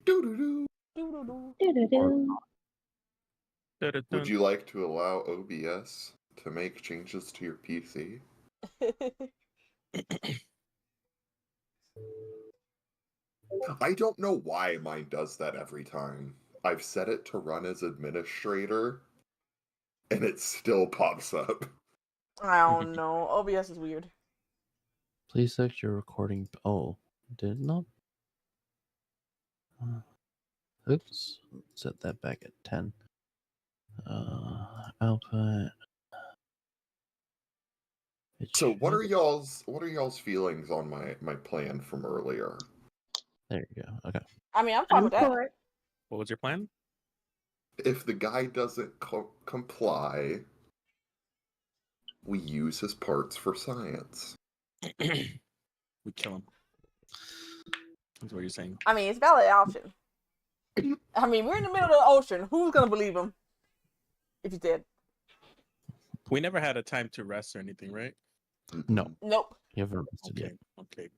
Doo-doo-doo. Doo-doo-doo. Would you like to allow OBS to make changes to your PC? I don't know why mine does that every time. I've set it to run as administrator, and it still pops up. I don't know. OBS is weird. Please set your recording. Oh, did it not? Oops. Set that back at 10. Output. So what are y'all's feelings on my plan from earlier? There you go. Okay. I mean, I'm fine with that. What was your plan? If the guy doesn't comply, we use his parts for science. We kill him. That's what you're saying. I mean, it's a valid option. I mean, we're in the middle of the ocean. Who's gonna believe him if he's dead? We never had a time to rest or anything, right? No. Nope. You haven't rested yet. Okay.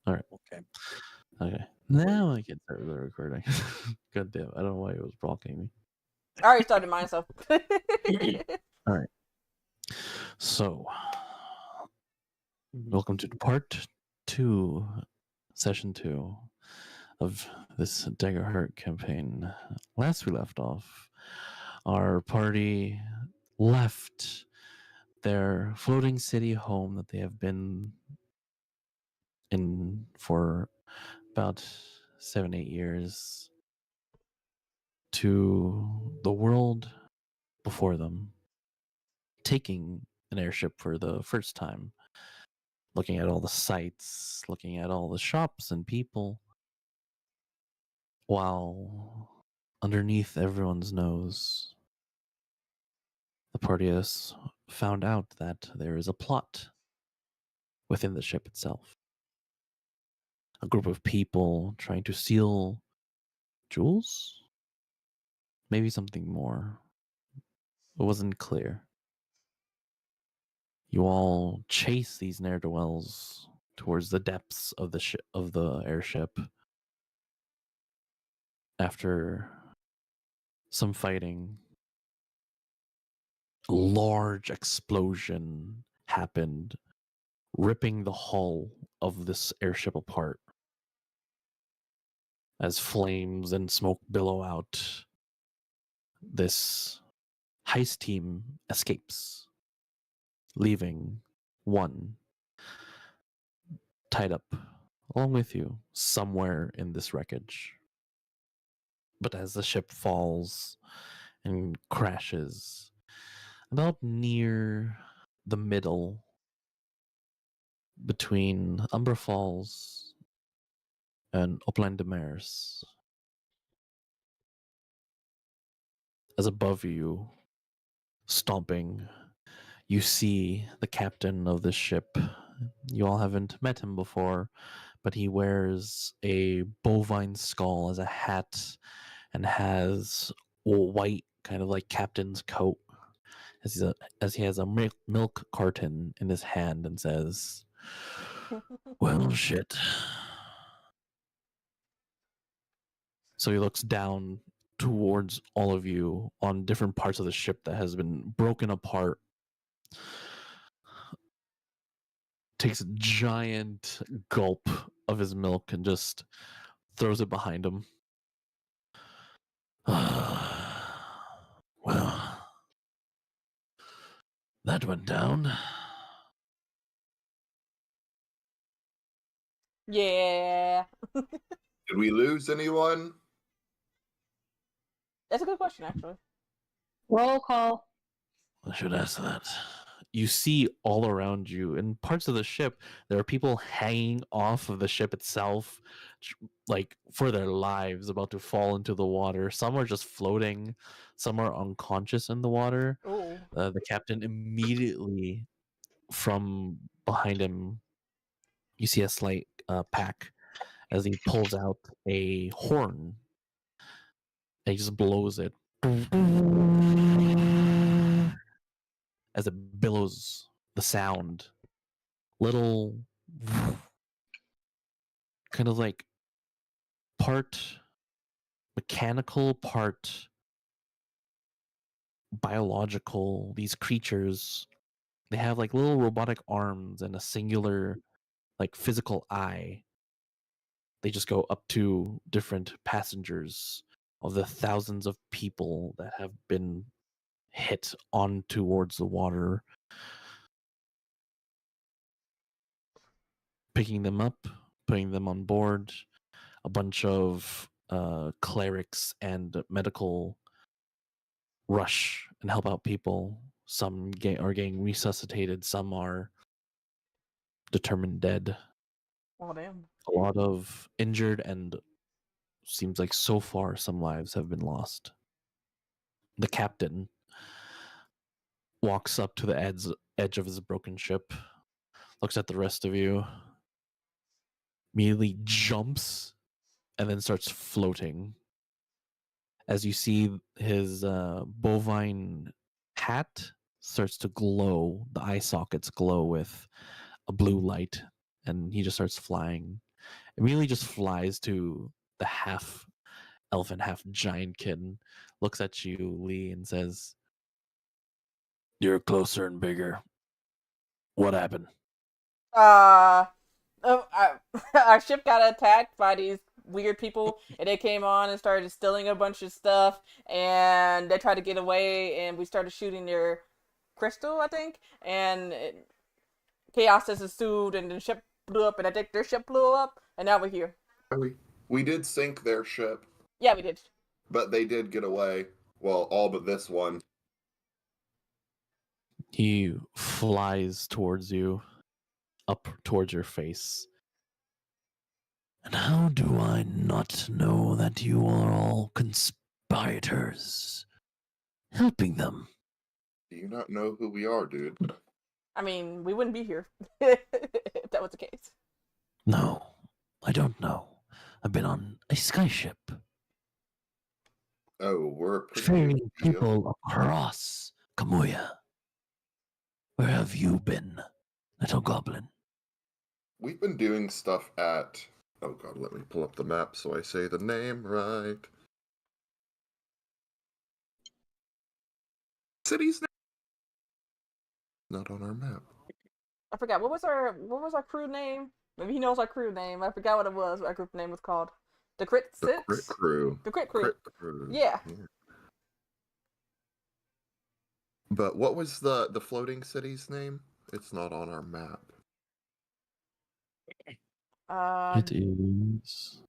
All right. Okay. Okay. Now I can start the recording. God damn. I don't know why it was blocking me. I already started mine, so. All right. So, welcome to part 2, session 2 of this Daggerheart campaign. Last we left off, our party left their floating city home that they have been in for about 7-8 years to the world before them, taking an airship for the first time, looking at all the sights, looking at all the shops and people, while underneath everyone's nose, the party has found out that there is a plot within the ship itself. A group of people trying to steal jewels? Maybe something more. It wasn't clear. You all chase these ne'er-do-wells towards the depths of the airship. After some fighting, a large explosion happened, ripping the hull of this airship apart. As flames and smoke billow out, this heist team escapes, leaving one tied up along with you somewhere in this wreckage. But as the ship falls and crashes, about near the middle between Umbra Falls and Upland de Mares, as above you, stomping, you see the captain of this ship. You all haven't met him before, but he wears a bovine skull as a hat and has a white kind of like captain's coat as he has a milk carton in his hand and says, "Well, shit." So he looks down towards all of you on different parts of the ship that has been broken apart. Takes a giant gulp of his milk and just throws it behind him. Well, that went down. Yeah. Did we lose anyone? That's a good question, actually. Roll call. I should ask that. You see all around you, in parts of the ship, there are people hanging off of the ship itself, like for their lives, about to fall into the water. Some are just floating, some are unconscious in the water. Ooh. The captain immediately from behind him, you see a slight pack as he pulls out a horn and he just blows it as it billows the sound. Little kind of like part mechanical, part biological. These creatures, they have like little robotic arms and a singular like physical eye. They just go up to different passengers of the thousands of people that have been hit on towards the water, picking them up, putting them on board. A bunch of clerics and medical rush and help out people. Some are getting resuscitated, some are determined dead. Oh, damn. A lot of injured, and seems like so far some lives have been lost. The captain walks up to the edge of his broken ship, looks at the rest of you, immediately jumps, and then starts floating. As you see his bovine hat starts to glow, the eye sockets glow with a blue light, and he just starts flying. Immediately just flies to the half elf and half giant kid, looks at you, Lee, and says, "You're closer and bigger. What happened?" Our ship got attacked by these weird people, and they came on and started stealing a bunch of stuff, and they tried to get away, and we started shooting their crystal, I think, and chaos has ensued, and the ship blew up, and I think their ship blew up, and now we're here. We did sink their ship, Yeah, we did. but they did get away. Well, all but this one. He flies towards you, up towards your face. "And how do I not know that you are all conspirators, helping them?" Do you not know who we are, dude? I mean, we wouldn't be here if that was the case. "No, I don't know. I've been on a skyship, Oh, we're a pretty ferrying big deal. people across Kamuya. Where have you been, little goblin?" We've been doing stuff at... Oh god, let me pull up the map so I say the name right. City's name? Not on our map. I forgot what was our crew name. Maybe he knows our crew name. I forgot what it was. What our group name was called. The Crit The Six. Crit Crew. The Crit Crew. Crit Crew. Yeah. But what was the floating city's name? It's not on our map. It is.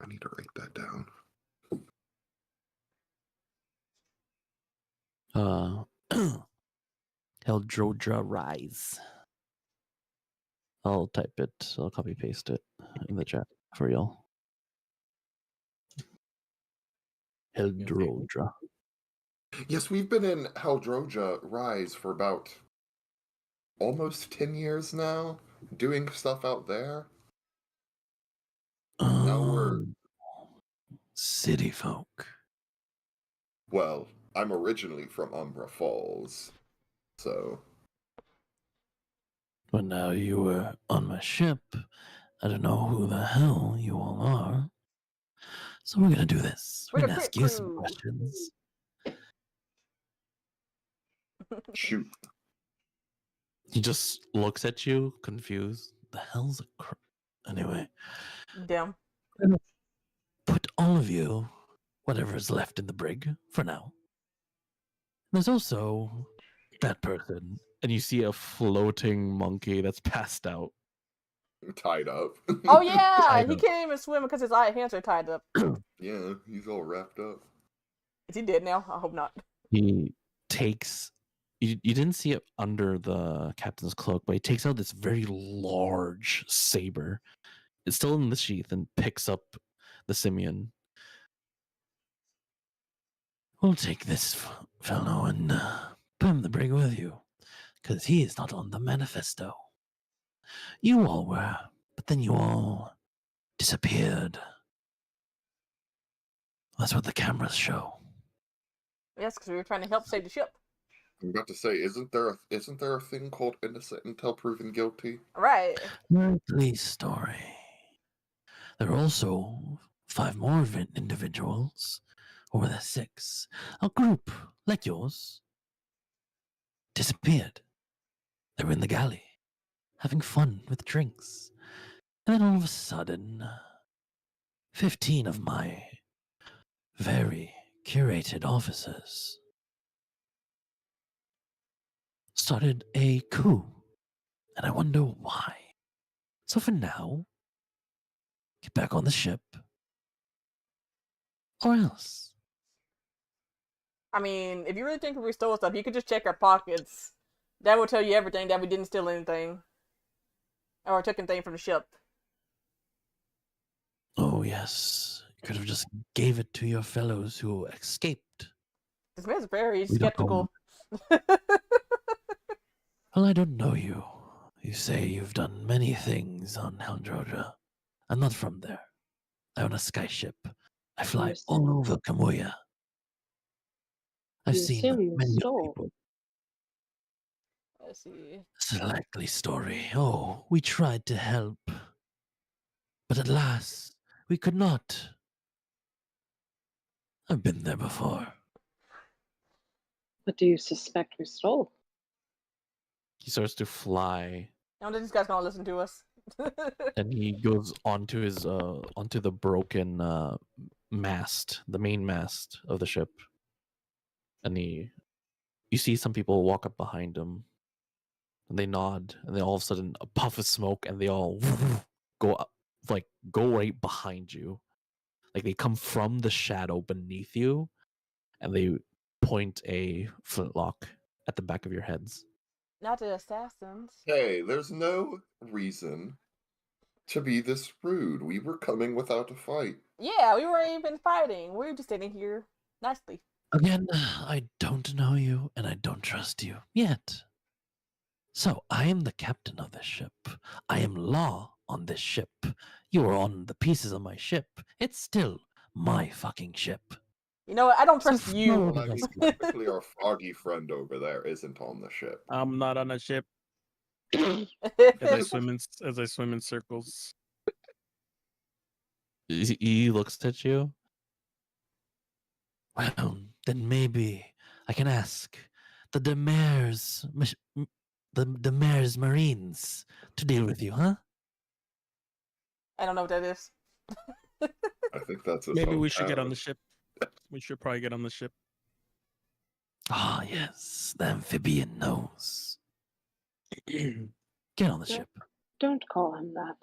I need to write that down. Heldrodra Rise. I'll type it. I'll copy paste it in the chat for y'all. Heldrodra. Yes, we've been in Heldroja Rise for about almost 10 years now, doing stuff out there. Now we're... City folk. Well, I'm originally from Umbra Falls, so... But now you were on my ship. I don't know who the hell you all are. So we're gonna do this. We're We're gonna the ask Crit you some Crew. questions. Shoot. He just looks at you, confused. The hell's a anyway? Damn. Put all of you, whatever is left in the brig, for now. There's also that person, and you see a floating monkey that's passed out. Tied up. Oh yeah, Tied he up. can't even swim because his hands are tied up. Yeah, he's all wrapped up. Is he dead now? I hope not. He takes. You didn't see it under the captain's cloak, but he takes out this very large saber. It's still in the sheath, and picks up the simian. We'll take this fellow and put him in the brig with you, because he is not on the manifesto. You all were, but then you all disappeared. That's what the cameras show. Yes, because we were trying to help save the ship. I'm about to say, isn't there a thing called innocent until proven guilty? Right. Likely story. There are also 5 more individuals, or were there 6? A group like yours disappeared. They were in the galley, having fun with drinks. And then all of a sudden, 15 of my very curated officers started a coup. And I wonder why. So for now, get back on the ship. Or else. I mean, if you really think we stole stuff, you could just check our pockets. That will tell you everything that we didn't steal anything. Or took anything from the ship. Oh, yes. You could have just gave it to your fellows who escaped. This man's very We don't know. skeptical. Well, I don't know you. You say you've done many things on Heldroja. I'm not from there. I own a skyship. I fly Understand. all over Kamuya. I've You seen assume you many stole. people. Let's see. It's a likely story. Oh, we tried to help. But at last, we could not. I've been there before. What do you suspect we stole? He starts to fly, I don't think this guy's gonna listen to us. and he goes onto his onto the broken mast, the main mast of the ship. And you see some people walk up behind him, and they nod, and then all of a sudden a puff of smoke, and they all go up, like go right behind you, like they come from the shadow beneath you, and they point a flintlock at the back of your heads. Not the assassins. Hey, there's no reason to be this rude. We were coming without a fight. Yeah, we weren't even fighting. We were just sitting here nicely. Again, I don't know you, and I don't trust you yet. So I am the captain of this ship. I am law on this ship. You are on the pieces of my ship. It's still my fucking ship. You know what? I don't So trust you. follow Well, I the mean, rest. technically, our foggy friend over there isn't on the ship. I'm not on a ship as I swim in circles. He looks at you. Well, then maybe I can ask the Demers, the Demers Marines to deal with you, huh? I don't know what that is. I think that's his Maybe we should get on hometown. the ship. We should probably get on the ship. Ah, yes, the amphibian knows. Get on the ship. Don't call him that.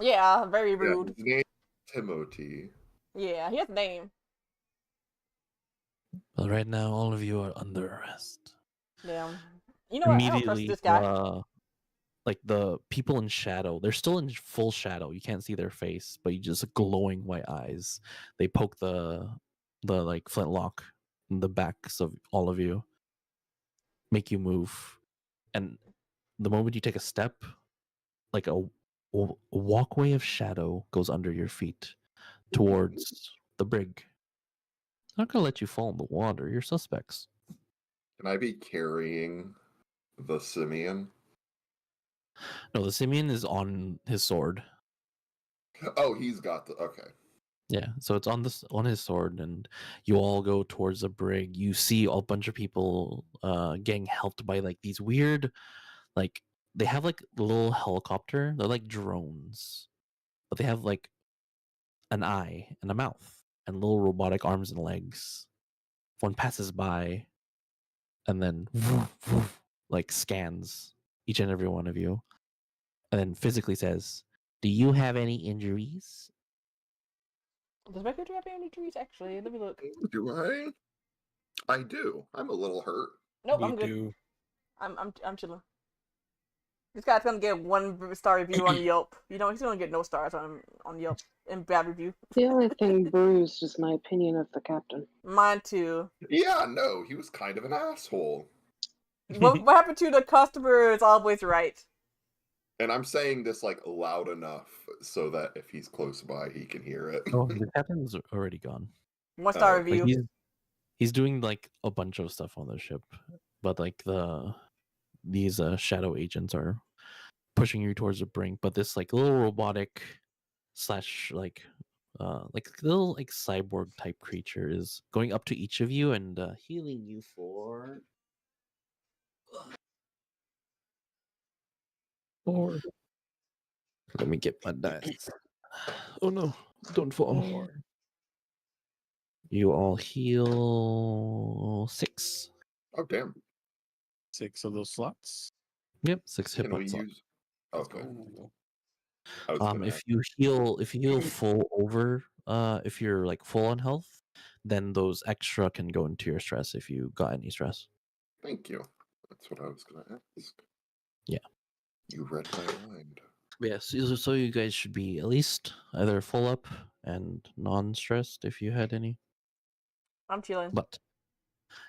Yeah, very Yeah, rude. his name is Timothy. Yeah, he has a name. Well, right now, all of you are under arrest. Yeah. You know what? I don't trust Immediately, this guy. like the people in shadow, they're still in full shadow. You can't see their face, but you just glowing white eyes. They poke the like flintlock in the backs of all of you, make you move, and the moment you take a step, like a walkway of shadow goes under your feet towards the brig. I'm not gonna let you fall in the water. You're suspects. Can I be carrying the simian? No, the simian is on his sword. Oh, he's got the. Okay. Yeah, so it's on his sword, and you all go towards the brig. You see a bunch of people getting helped by like these weird, like they have like a little helicopter. They're like drones, but they have like an eye and a mouth and little robotic arms and legs. One passes by, and then like scans each and every one of you, and then physically says, "Do you have any injuries?" Does my character have any trees? Actually, let me look. Do I? I do. I'm a little hurt. Nope, Me I'm good. too. I'm chilling. This guy's gonna get 1-star review on Yelp. You know, he's gonna get no stars on Yelp and bad review. The only thing bruised is my opinion of the captain. Mine too. Yeah, no, he was kind of an asshole. What happened to the customer is always right. And I'm saying this like loud enough so that if he's close by, he can hear it. Oh, the captain's already gone. 1-star Like, Like review. he's doing like a bunch of stuff on the ship, but like these shadow agents are pushing you towards the brink. But this like little robotic slash like like little like cyborg type creature is going up to each of you and healing you for 4. Let me get my dice. Oh no, don't fall. 4. You all heal 6. Oh damn! 6 of those slots. Yep, 6 hit Can we points left. use? Okay. Oh. I was gonna If ask. you heal full over, if you're like full on health, then those extra can go into your stress if you got any stress. Thank you. That's what I was gonna ask. Yeah. You read my mind. Yeah, so you guys should be at least either full up and non-stressed if you had any. I'm chilling. But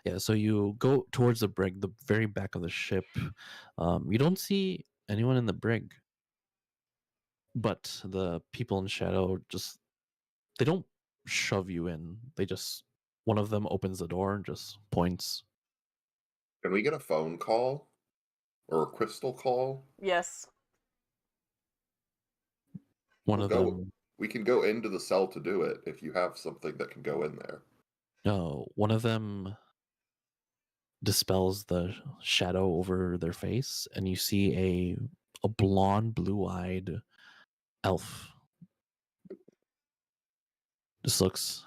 yeah, so you go towards the brig, the very back of the ship. You don't see anyone in the brig, but the people in shadow just they don't shove you in. They just one of them opens the door and just points. Can we get a phone call or a crystal call? Yes. One We'll of go. them, We can go into the cell to do it if you have something that can go in there. no, one of them dispels the shadow over their face, and you see a blonde, blue-eyed elf. Just looks.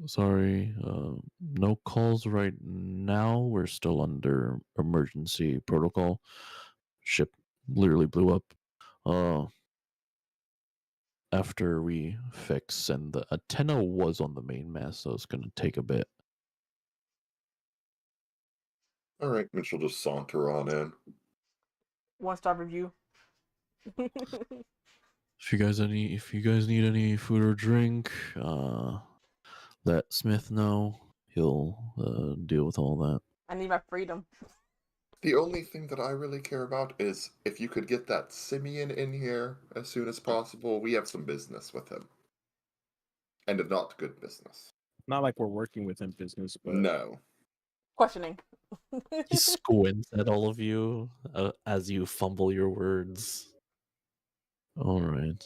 Sorry. No calls right now. We're still under emergency protocol. Ship literally blew up. After we fix, and the antenna was on the main mast, so it's gonna take a bit. All right, and she'll just saunter on in. 1-star review. If you guys need any food or drink, let Smith know. He'll deal with all that. I need my freedom. The only thing that I really care about is if you could get that Simeon in here as soon as possible. We have some business with him. And a not good business. Not like we're working within business, but No. Questioning. He squints at all of you as you fumble your words. All right.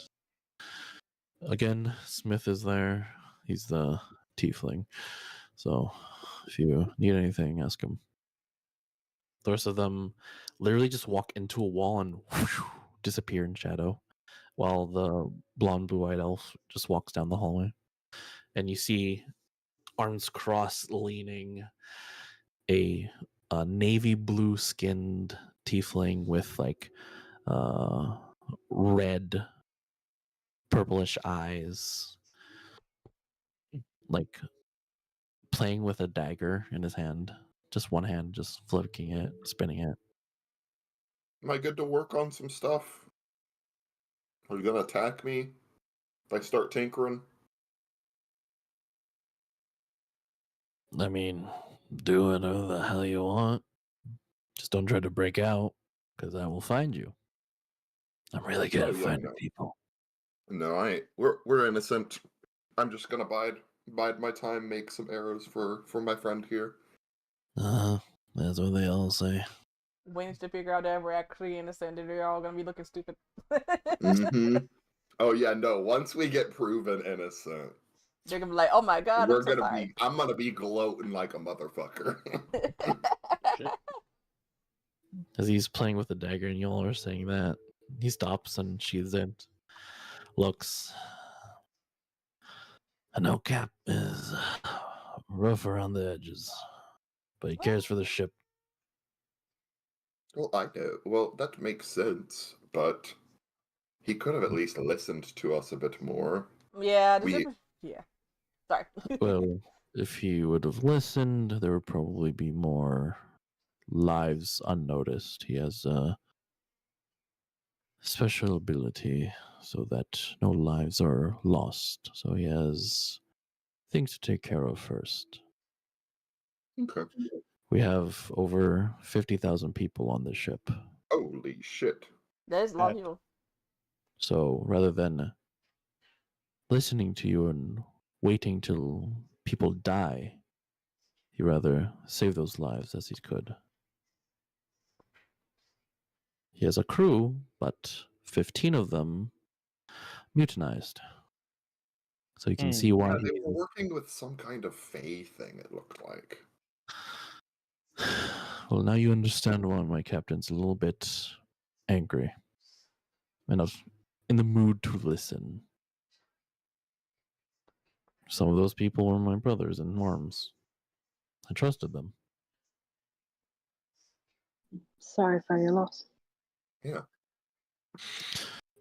Again, Smith is there. He's the tiefling. So if you need anything, ask him. The rest of them literally just walk into a wall and whoosh, disappear in shadow, while the blonde, blue-eyed elf just walks down the hallway. And you see, arms crossed, leaning, a navy blue-skinned tiefling with like red, purplish eyes, like playing with a dagger in his hand. Just one hand, just flicking it, spinning it. Am I good to work on some stuff? Are you gonna attack me if I start tinkering? I mean, do whatever the hell you want. Just don't try to break out, because I will find you. I'm really good at finding people. No, I ain't. We're innocent. I'm just gonna bide my time, make some arrows for my friend here. That's what they all say. Waiting to figure out that we're actually innocent and they're all gonna be looking stupid. Mm-hmm. Oh yeah, no. Once we get proven innocent, They're gonna be like, "Oh my god, I'm so sorry." I'm gonna be gloating like a motherfucker. As he's playing with the dagger and you all are saying that, he stops and sheathes it. Looks. I know Cap is rough around the edges, but he cares for the ship. Well, I know. Well, that makes sense, but he could have at least listened to us a bit more. Yeah, We- yeah. Sorry. Well, if he would have listened, there would probably be more lives unnoticed. He has a special ability so that no lives are lost. So he has things to take care of first. Okay. We have over 50,000 people on this ship. Holy shit. That is a lot of people. So rather than listening to you and waiting till people die, he'd rather save those lives as he could. He has a crew, but 15 of them mutinized. So you can Hmm. see why. Yeah, they were working with some kind of Fey thing, it looked like. Well, now you understand why my captain's a little bit angry and not in the mood to listen. Some of those people were my brothers in arms. I trusted them. Sorry for your loss. Yeah.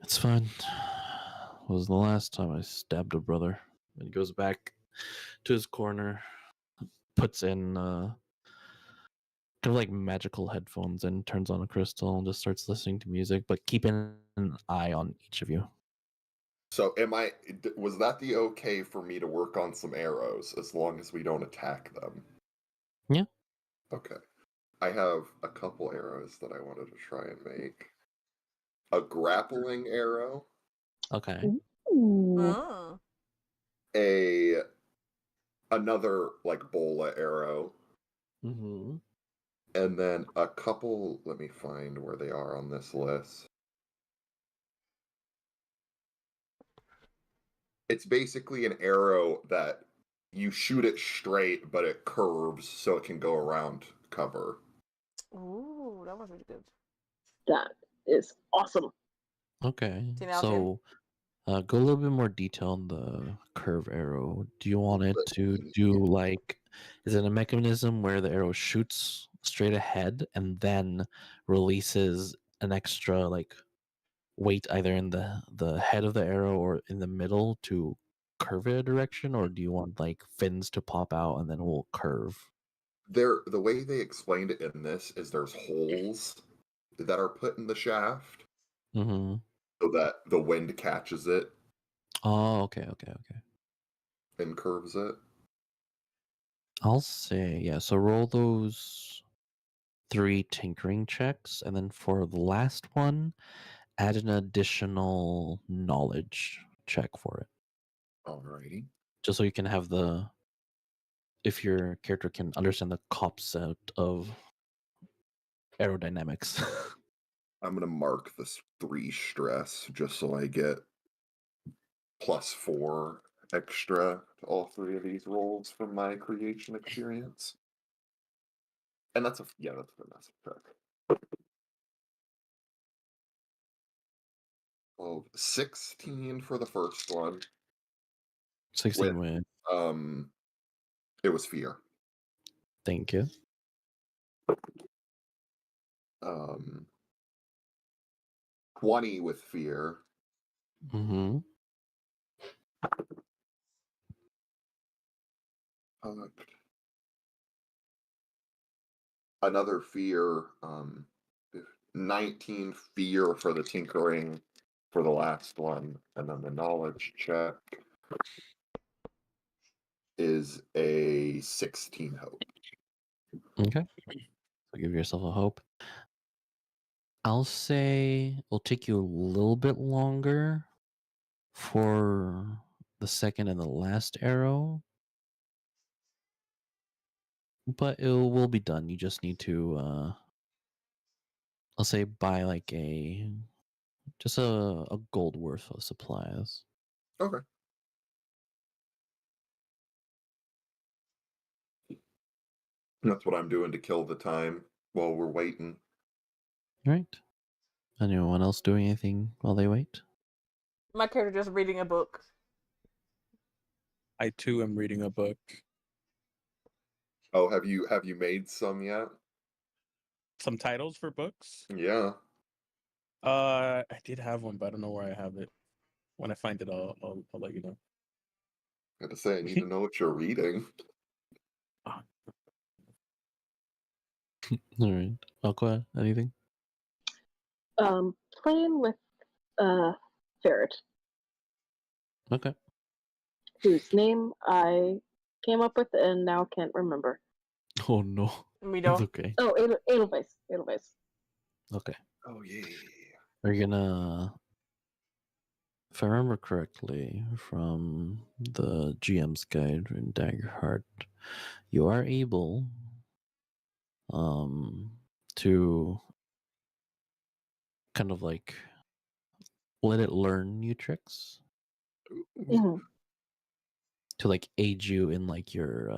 It's fine. It was the last time I stabbed a brother. And he goes back to his corner, puts in kind of like magical headphones and turns on a crystal and just starts listening to music, but keeping an eye on each of you. So was that the okay for me to work on some arrows as long as we don't attack them? Yeah. Okay. I have a couple arrows that I wanted to try and make. A grappling arrow, Okay. Mm. another like bola arrow, Mm-hmm. and then a couple, let me find where they are on this list. It's basically an arrow that you shoot it straight, but it curves so it can go around cover. Ooh, that was really good. That is awesome. Okay. See, now, Tim? So go a little bit more detail on the curve arrow. Do you want it to do like, is it a mechanism where the arrow shoots straight ahead and then releases an extra like weight either in the head of the arrow or in the middle to curve it a direction, or do you want like fins to pop out and then it will curve? The way they explained it in this is there's holes that are put in the shaft Mm-hmm. so that the wind catches it Oh, okay. and curves it. I'll say, yeah, so roll those 3 tinkering checks, and then for the last one, add an additional knowledge check for it. Alrighty. Just so you can have if your character can understand the concept of aerodynamics. I'm gonna mark this 3 stress just so I get +4 extra to all 3 of these rolls from my creation experience. And that's a finesse check. Well, 16 for the first one. 16 with, It was fear. thank you. 20 with fear. Mm-hmm. Another fear, 19 fear for the tinkering for the last one, and then the knowledge check is a 16 hope. Okay. So give yourself a hope. I'll say it'll take you a little bit longer for the second and the last arrow, but it will be done. You just need to, I'll say, buy like just a gold worth of supplies. Okay. That's what I'm doing to kill the time while we're waiting. Right. Anyone else doing anything while they wait? My character just reading a book. I too am reading a book. Oh, have you made some yet? Some titles for books. Yeah. I did have one, but I don't know where I have it. When I find it, I'll let you know. I gotta say, I need to know what you're reading. All right. Aqua, anything? Playing with ferret, Okay. whose name I came up with and now can't remember. Oh no. Me It's though. okay. Oh, Edelweiss. Edelweiss. Okay. Oh yeah. Are you gonna, if I remember correctly from the GM's guide in Daggerheart, you are able to kind of like let it learn new tricks. Ooh. Mhm. to like aid you in like your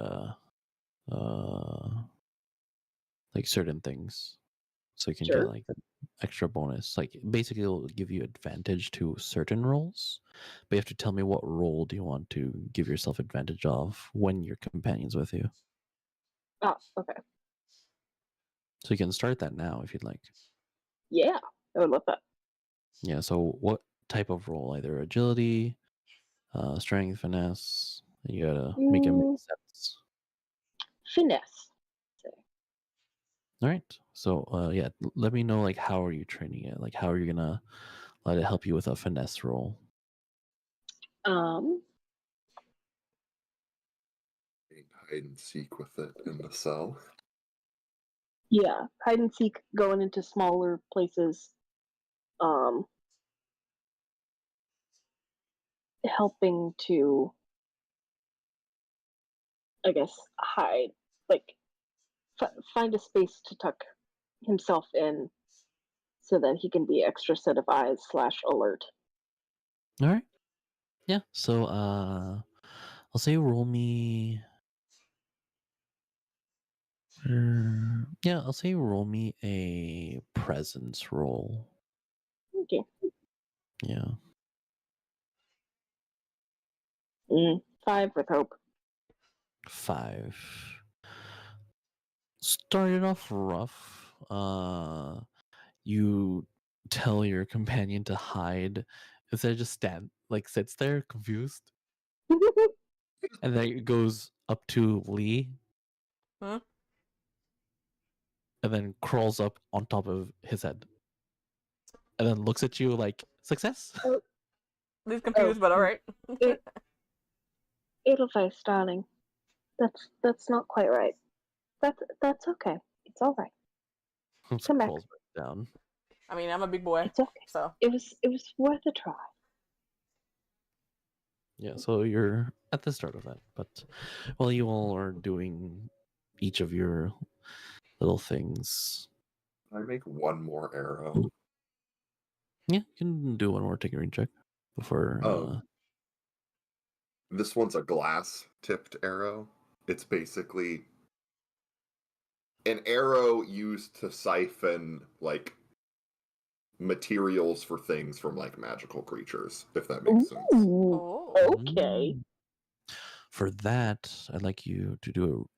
like certain things, so you can get Sure. like an extra bonus. Like basically, it'll give you advantage to certain roles, but you have to tell me what role do you want to give yourself advantage of when your companion's with you. Oh, okay. So you can start that now if you'd like. Yeah, I would love that. Yeah. So what type of role? Either agility, strength, finesse. You gotta make it make Mm, sense. finesse. Say. All right. So yeah, let me know like how are you training it? Like how are you gonna let it help you with a finesse roll? Um, Hide and seek with it in the cell. yeah, hide and seek, going into smaller places. Um, helping to, I guess, hide, like find a space to tuck himself in, so that he can be extra set of eyes / alert. All right. Yeah. So I'll say roll me. Yeah, I'll say roll me a presence roll. Okay. Yeah. 5 with hope. 5. Started off rough. You tell your companion to hide. Instead, just sits there confused, and then it goes up to Lee, Hmm? and then crawls up on top of his head, and then looks at you like success. He's confused, but all right. It, Edelweiss, darling. That's not quite right. That's okay. It's all right. Come back. Crawls back down. I mean, I'm a big boy, It's okay. so It was worth a try. Yeah, so you're at the start of that, but while you all are doing each of your little things, I make one more arrow. yeah, you can do one more tinkering check before. This one's a glass tipped arrow. It's basically an arrow used to siphon like materials for things from like magical creatures, if that makes sense. Ooh, oh, okay. For that, I'd like you to do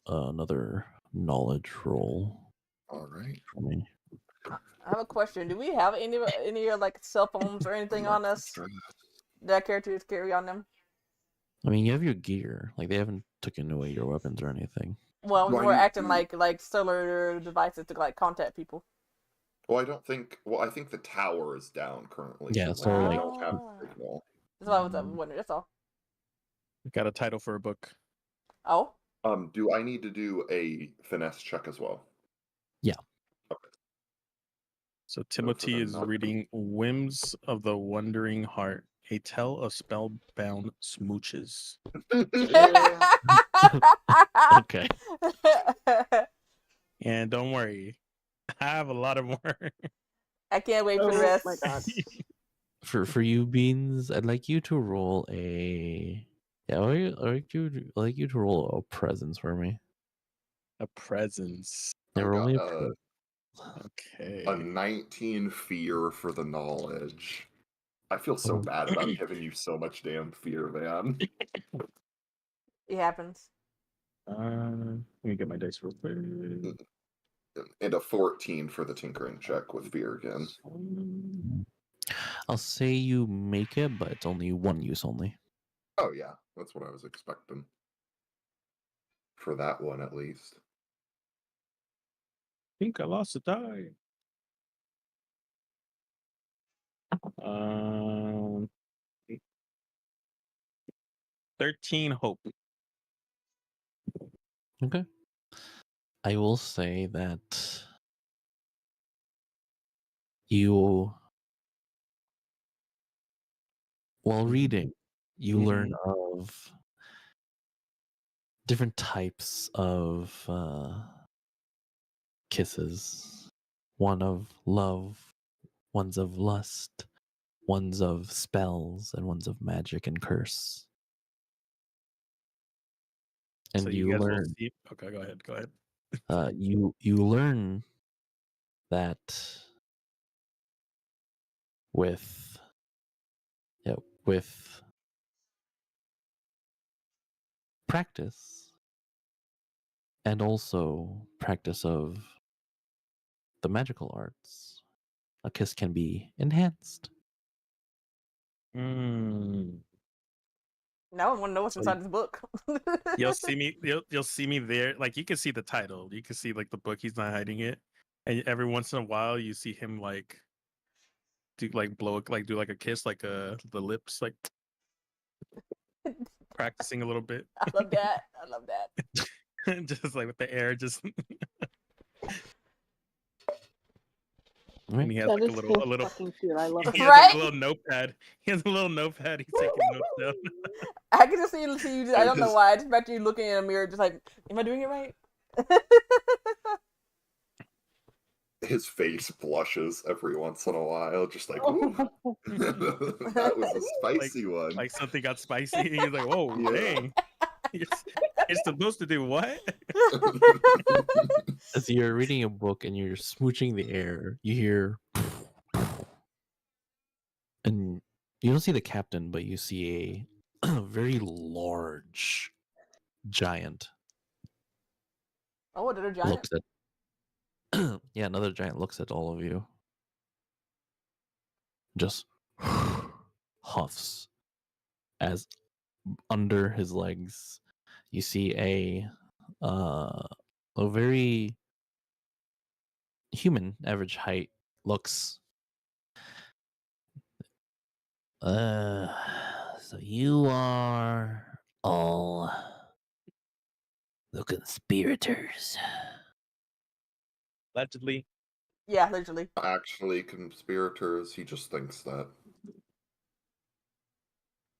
another knowledge roll All right. for me. I have a question. Do we have any like cell phones or anything on us that characters carry on them? I mean, you have your gear. Like they haven't taken away your weapons or anything. Well, Do I we're need acting to- like cellular devices to like contact people. Well, I don't think. Well, I think the tower is down currently. Yeah, so so, I like- don't have Ah. signal. That's what I was wondering. That's all. Got a title for a book. Oh, Do I need to do a finesse check as well? Yeah. Okay. So Timothy the is not- reading Whims of the Wandering Heart, a tale of spellbound smooches. Okay. And don't worry, I have a lot of more. I can't wait for the Oh rest. my god. For you, Beans, I'd like you to roll a. Yeah, I'd like you to roll a presence for me. A presence. Yeah, I roll me got a Okay. a 19 fear for the knowledge. I feel so Oh. bad about giving you so much damn fear, man. It happens. Let me get my dice real quick. And a 14 for the tinkering check with fear again. I'll say you make it, but it's only one use only. Oh yeah, that's what I was expecting. For that one at least. Think I lost a die. 13 hope. Okay. I will say that you, while reading, you learn of different types of kisses. One of love, one's of lust, ones of spells and ones of magic and curse. And So you you guys will learn see. Okay, go ahead. Go ahead. you learn that with with practice and also practice of the magical arts, a kiss can be enhanced. Mm. Now I want to know what's So inside this book. you'll see me. You'll see me there. Like you can see the title. You can see like the book. He's not hiding it. And every once in a while, you see him like do like do like a kiss, like the lips, like practicing a little bit, I love that. I love that. just like with the air, just. Right? And he has That like is so a little. fucking cute. I love He it. has like Right? a little notepad. He has a little notepad. He's taking notes down. I can just see you. I And don't know his- why. I just imagine you looking in a mirror, just like, am I doing it right? His face blushes every once in a while, just like, ooh, that was a spicy one. Like something got spicy. He's like, "Whoa, Yeah. dang! You're supposed to do what?" As you're reading a book and you're smooching the air, you hear, and you don't see the captain, but you see a very large giant Oh, another giant. looks at. Yeah, another giant looks at all of you. Just huffs as under his legs you see a very human average height looks. So you are all the conspirators. Allegedly. Yeah, literally. Actually, conspirators, he just thinks that.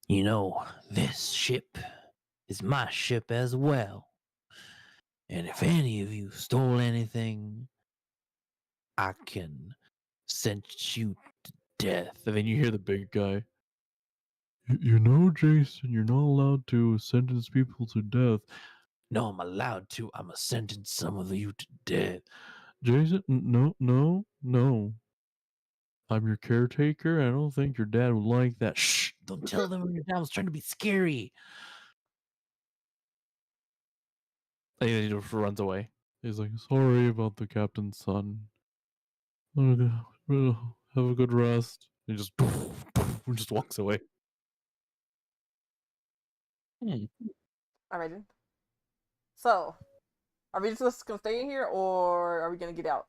You know, this ship is my ship as well. And if any of you stole anything, I can sentence you to death. And then you hear the big guy. You know, Jason, you're not allowed to sentence people to death. No, I'm allowed to. I'm going to sentence some of you to death. Jason, no. I'm your caretaker. I don't think your dad would like that. Shh! Don't tell them your dad was trying to be scary. And he just runs away. He's like, sorry about the captain's son. Okay, well, have a good rest. He just walks away. Alright then. So, are we just gonna stay in here, or are we gonna get out?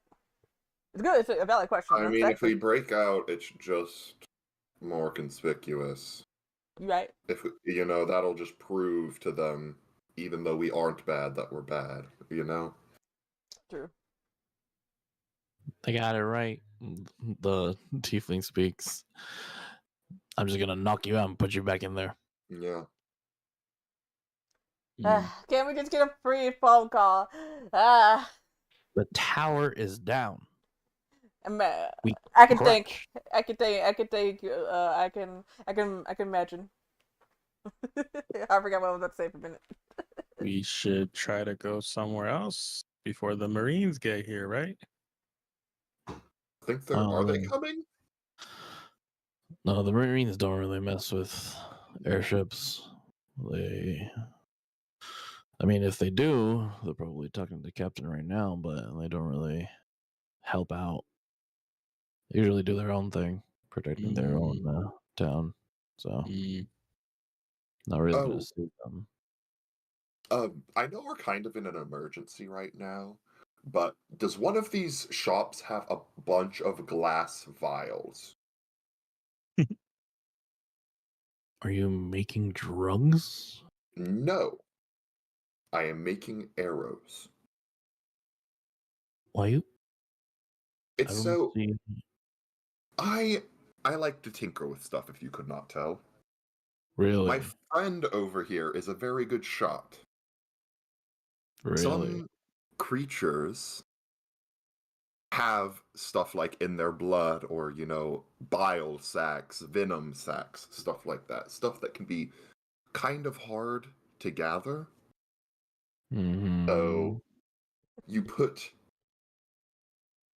It's good. It's a valid question. I mean, if we break out, it's just more conspicuous. You right? If you know, that'll just prove to them, even though we aren't bad, that we're bad. You know. True. They got it right. The tiefling speaks. I'm just gonna knock you out and put you back in there. Yeah. Can't we just get a free phone call? The tower is down. We I can think. crouch. I can think. I can imagine. I forgot what I was about to say for a minute. We should try to go somewhere else before the Marines get here, right? I think they're. Are they coming? No, the Marines don't really mess with airships. I mean, if they do, they're probably talking to the captain right now, but they don't really help out. They usually do their own thing, protecting their own town. So, not really going to suit them. I know we're kind of in an emergency right now, but does one of these shops have a bunch of glass vials? Are you making drugs? No. I am making arrows. Why you? It's so see... I like to tinker with stuff, if you could not tell. Really? My friend over here is a very good shot. Really? Some creatures have stuff like in their blood or, bile sacs, venom sacs, stuff like that. Stuff that can be kind of hard to gather. Mm-hmm. So you put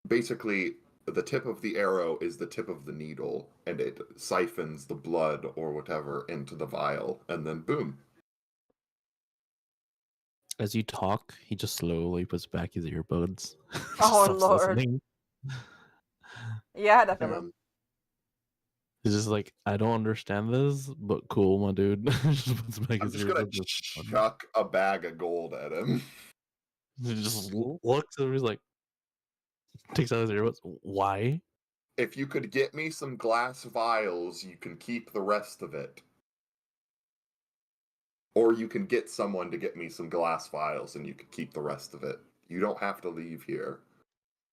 basically the tip of the arrow is the tip of the needle, and it siphons the blood or whatever into the vial, and then boom. As you talk, he just slowly puts back his earbuds. Oh, Stops Lord. listening. Yeah, I had that feeling. And He's just like, I don't understand this, but cool, my dude. Just puts back I'm his just gonna earbuds. It's funny. chuck a bag of gold at him. He just looks and he's like, takes out his earbuds. Why? If you could get me some glass vials, you can keep the rest of it. Or you can get someone to get me some glass vials and you can keep the rest of it. You don't have to leave here.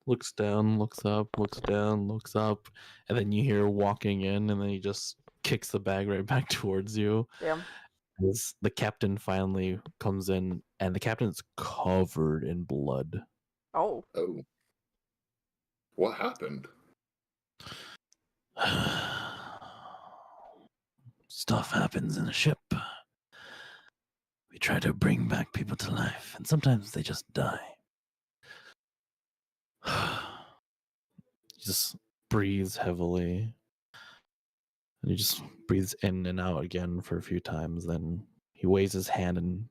Looks down, looks up, looks down, looks up, and then you hear walking in, and then he just kicks the bag right back towards you. Yeah. As the captain finally comes in, and the captain's covered in blood. Oh. Oh. What happened? Stuff happens in a ship. We try to bring back people to life, and sometimes they just die. He just breathes heavily. And he just breathes in and out again for a few times. Then he waves his hand, and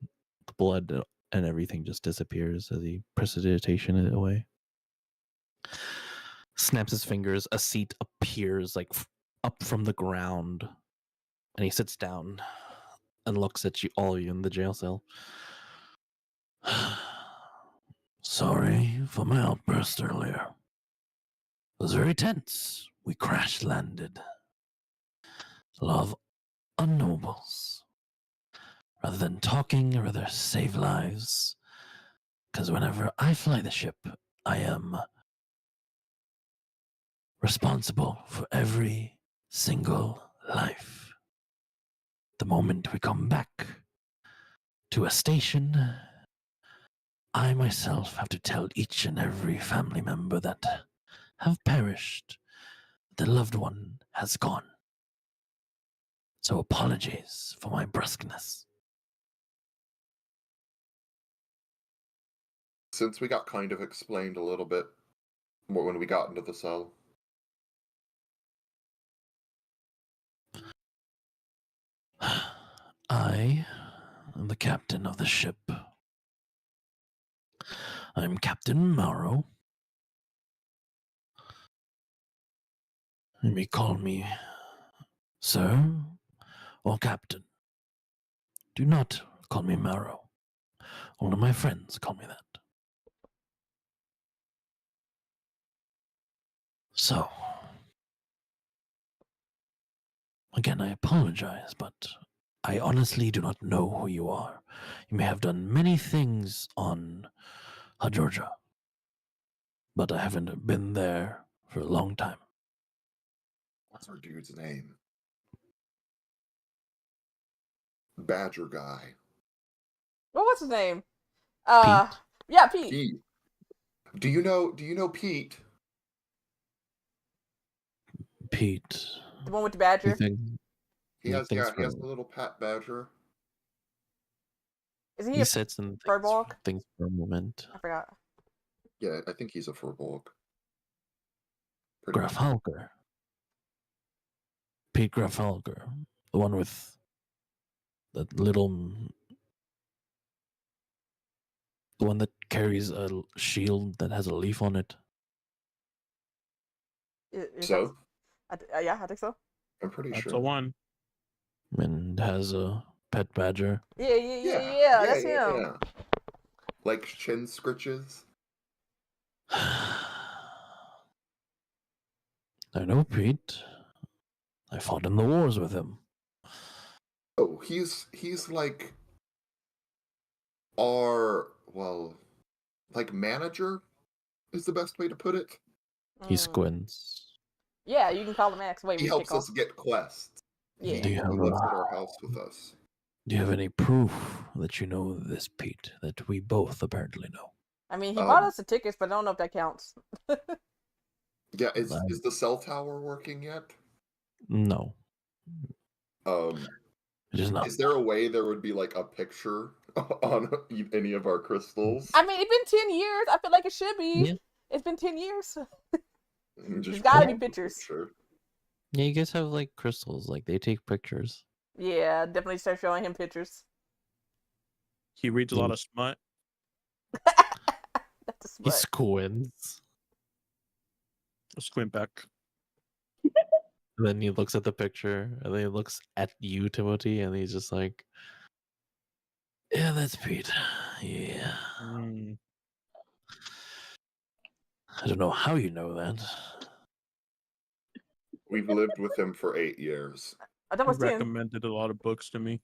the blood and everything just disappears as he precipitation it away. Snaps his fingers. A seat appears like up from the ground, and he sits down and looks at you, all of you in the jail cell. Sorry for my outburst earlier. It was very tense. We crash landed. Love unknowables. Rather than talking, I'd rather save lives. Because whenever I fly the ship, I am responsible for every single life. The moment we come back to a station, I myself have to tell each and every family member that have perished, the loved one has gone. So apologies for my brusqueness. Since we got kind of explained a little bit more when we got into the cell. I am the captain of the ship. I'm Captain Mauro. You may call me Sir or Captain. Do not call me Mauro. Only my friends call me that. So, again, I apologize, but I honestly do not know who you are. You may have done many things on Georgia, but I haven't been there for a long time. What's our dude's name? Badger guy. What was his name? Pete. Yeah, Pete. Pete. Do you know Pete? Pete. The one with the badger. He has a little pet badger. Isn't he He a sits and Furbolg? thinks for a moment. I forgot. Yeah, I think he's a furbolg. Graf Halger. Pete Graf Halger. The one with that little. The one that carries a shield that has a leaf on it. So? Yeah, I think so. I'm pretty That's sure. the one. And has a pet badger. Yeah, that's him. Yeah. Like chin scritches. I know Pete. I fought in the wars with him. Oh, he's like our like manager is the best way to put it. He squints. Yeah, you can call him Max. Wait, He helps us get quests. Yeah. Do you have He lives at our house with us. Do you have any proof that you know this Pete that we both apparently know? I mean, he bought Um, us the tickets, but I don't know if that counts. yeah, is Um, the cell tower working yet? No, Um, it is not. is there a way there would be like a picture on any of our crystals? I mean, it's been 10 years. I feel like it should be. Yeah. It's been 10 years. Just There's gotta be put the pictures. picture. Yeah, you guys have like crystals, like they take pictures. Yeah, definitely start showing him pictures. He reads a lot of smut. That's a He smut. squints. Squint back. And then he looks at the picture, and then he looks at you, Timothy, and he's just like, "Yeah, that's Pete. Yeah, Mm. I don't know how you know that." We've lived with him for 8 years. I thought it He was 10. recommended a lot of books to me.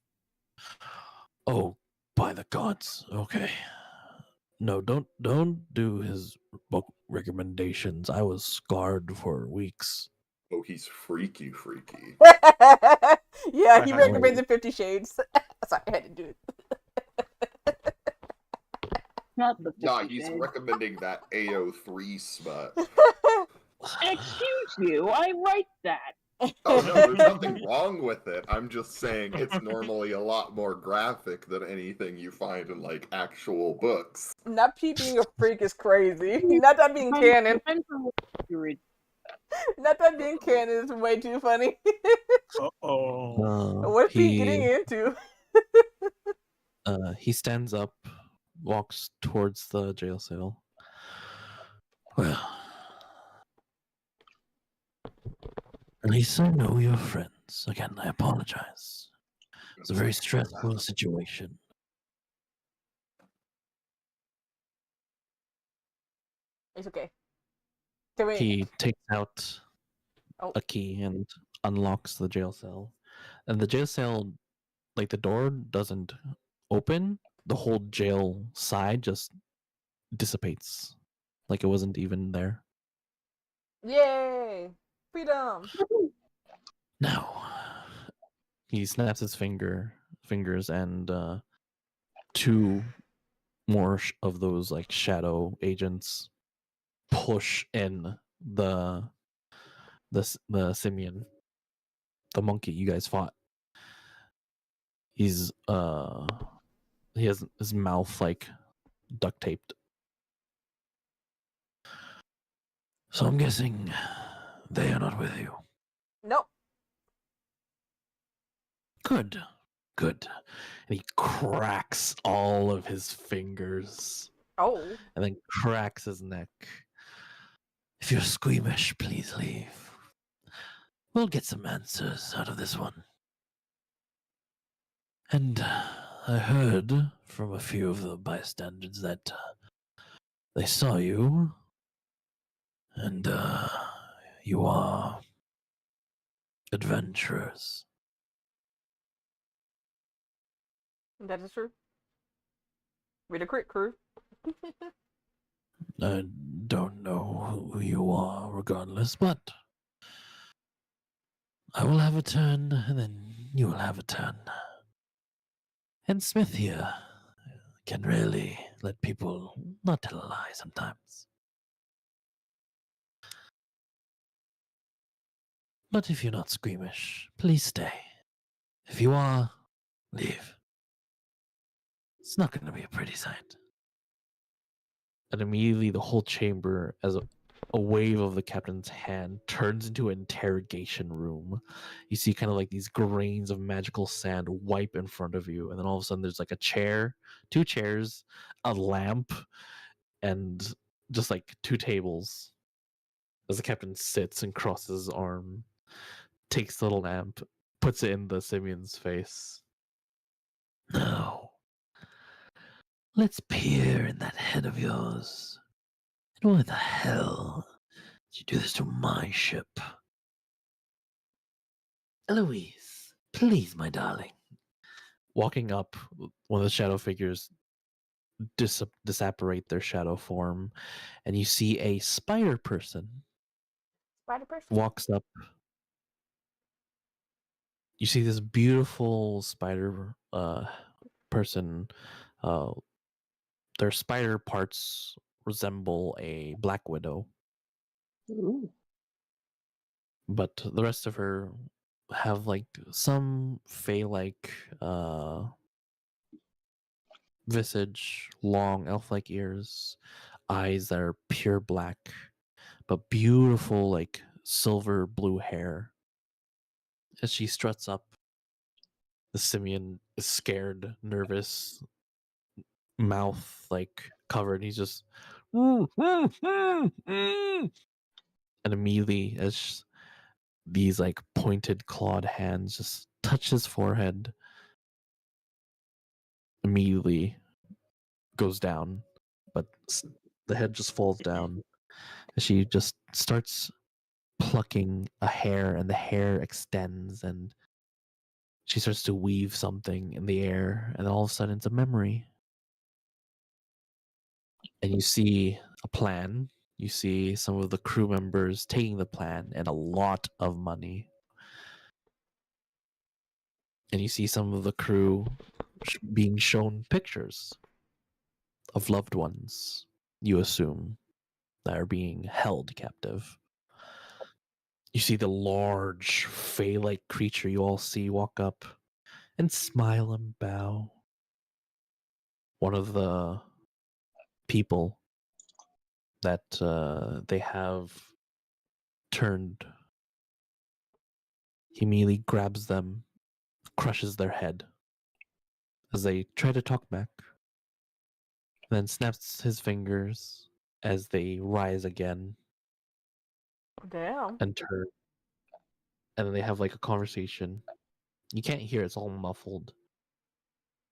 Oh, by the gods. Okay. No, don't do his book recommendations. I was scarred for weeks. Oh, he's freaky. Yeah, he I- recommended 50 Shades. Sorry, I had to do it. Not the Yeah, 50 he's shades. recommending that AO3 smut. Excuse you, I write that. Oh no, there's nothing wrong with it. I'm just saying it's normally a lot more graphic than anything you find in like actual books. Not Pete being a freak is crazy. Not that being canon. I'm from you read. Not that being canon is way too funny. Uh-oh. What's Pete getting into? He stands up, walks towards the jail cell. Well, at least I know your friends. Again, I apologize. It's a very stressful situation. It's okay. Can we? He takes out Oh. a key and unlocks the jail cell. And the jail cell, like the door doesn't open, the whole jail side just dissipates. Like it wasn't even there. Yay! Freedom! Now, he snaps his fingers, and two more of those like shadow agents push in the simian, the monkey you guys fought. He's he has his mouth like duct taped. So I'm guessing they are not with you. Nope. Good. And he cracks all of his fingers Oh. and then cracks his neck. If you're squeamish, please leave. We'll get some answers out of this one. And I heard from a few of the bystanders that they saw you, and you are adventurers. That is true. We're the crit crew. I don't know who you are, regardless, but I will have a turn, and then you will have a turn. And Smith here can really let people not tell a lie sometimes. But if you're not squeamish, please stay. If you are, leave. It's not going to be a pretty sight. And immediately the whole chamber, as a wave of the captain's hand, turns into an interrogation room. You see kind of like these grains of magical sand wipe in front of you. And then all of a sudden there's like a chair, 2 chairs, a lamp, and just like 2 tables. As the captain sits and crosses his arm, takes the little lamp, puts it in the simian's face. Now, let's peer in that head of yours. And why the hell did you do this to my ship? Eloise, please, my darling. Walking up, one of the shadow figures disapparate their shadow form, and you see a spider person Spider person. walks up. You see this beautiful spider person their spider parts resemble a black widow, Ooh. but the rest of her have like some fey-like visage, long elf-like ears, eyes that are pure black, but beautiful like silver blue hair. As she struts up, the simian is scared, nervous, mouth like covered. He's just and immediately as these like pointed clawed hands just touch his forehead, immediately goes down, but the head just falls down. She just starts plucking a hair, and the hair extends, and she starts to weave something in the air, and then all of a sudden it's a memory. And you see a plan. You see some of the crew members taking the plan and a lot of money. And you see some of the crew being shown pictures of loved ones, you assume, that are being held captive. You see the large, fey-like creature you all see walk up and smile and bow. One of the people that they have turned, he immediately grabs them, crushes their head as they try to talk back, then snaps his fingers as they rise again Damn. and turn. And then they have like a conversation. You can't hear, it's all muffled,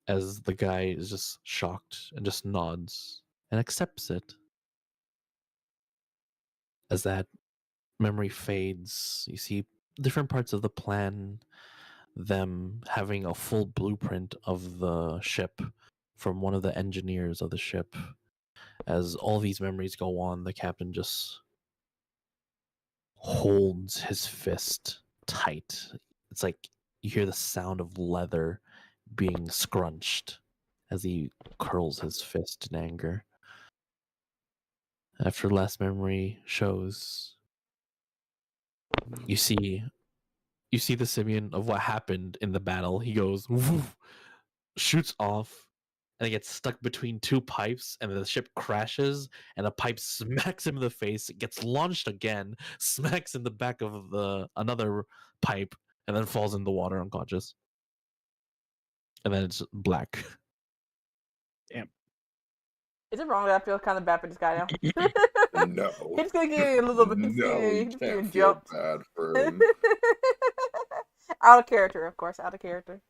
as the guy is just shocked and just nods and accepts it. As that memory fades, you see different parts of the plan, them having a full blueprint of the ship from one of the engineers of the ship. As all these memories go on, the captain just holds his fist tight. It's like you hear the sound of leather being scrunched as he curls his fist in anger. After last memory shows, you see the simian of what happened in the battle. He goes, woof, shoots off, and it gets stuck between two pipes, and the ship crashes, and a pipe smacks him in the face. It gets launched again, smacks in the back of another pipe, and then falls in the water unconscious. And then it's black. Is it wrong that I feel kind of bad for this guy now? No. He's gonna get a little bit. No, you He's can't getting feel jumped. bad for him. Out of character, of course. Out of character.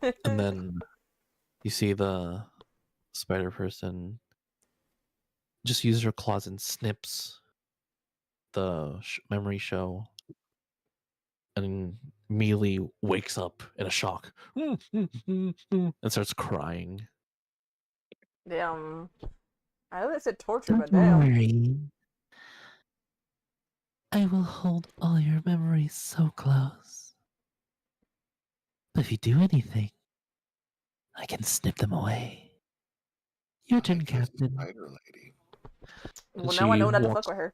And then you see the spider person just uses her claws and snips the memory show, and immediately wakes up in a shock and starts crying. Damn. I know they said torture, Don't but damn. worry. I will hold all your memories so close. But if you do anything, I can snip them away. Your turn, Like this Captain. spider lady. Well, She now I know not to walks- fuck with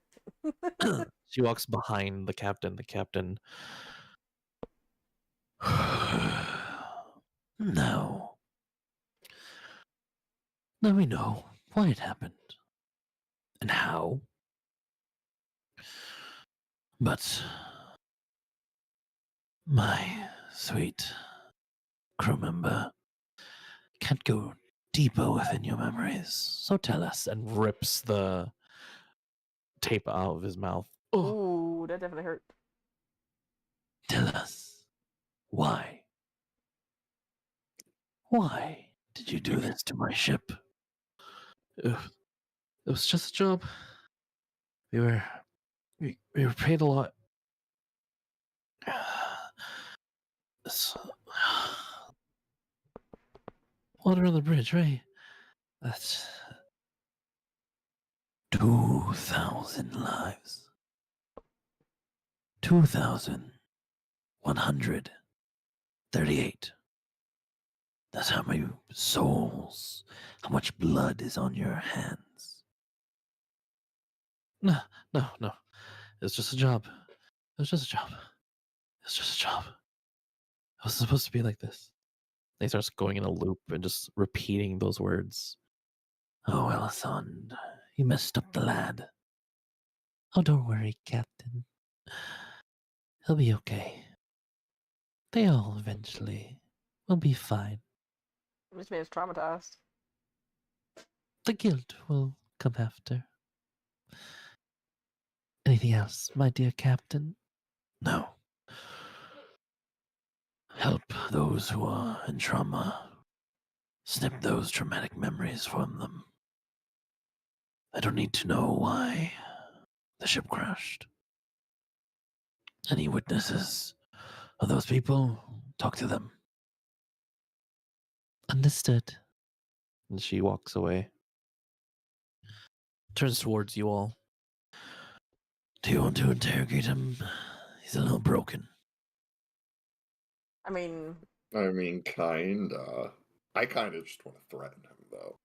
her. She walks behind the captain. The captain. No. Now we know why it happened and how. But my sweet crew member can't go deeper within your memories. So tell us, and rips the tape out of his mouth. Oh, Ooh, that definitely hurt. tell us why. Why did you do this to my ship? It was just a job. We were paid a lot. So, water on the bridge, right? That's 2,000 lives. 2,138. That's how many souls, how much blood is on your hands. No, no, no. It's just a job. It's just a job. It's just a job. It was supposed to be like this. He starts going in a loop and just repeating those words. Oh, well, son, you messed up the lad. Oh, don't worry, Captain. He'll be okay. They all eventually will be fine. This man's traumatized. The guilt will come after. Anything else, my dear Captain? No. Help those who are in trauma. Snip those traumatic memories from them. I don't need to know why the ship crashed. Any witnesses of those people, talk to them. Understood. And she walks away. Turns towards you all. Do you want to interrogate him? He's a little broken. I mean, Kinda. I kinda just want to threaten him, though.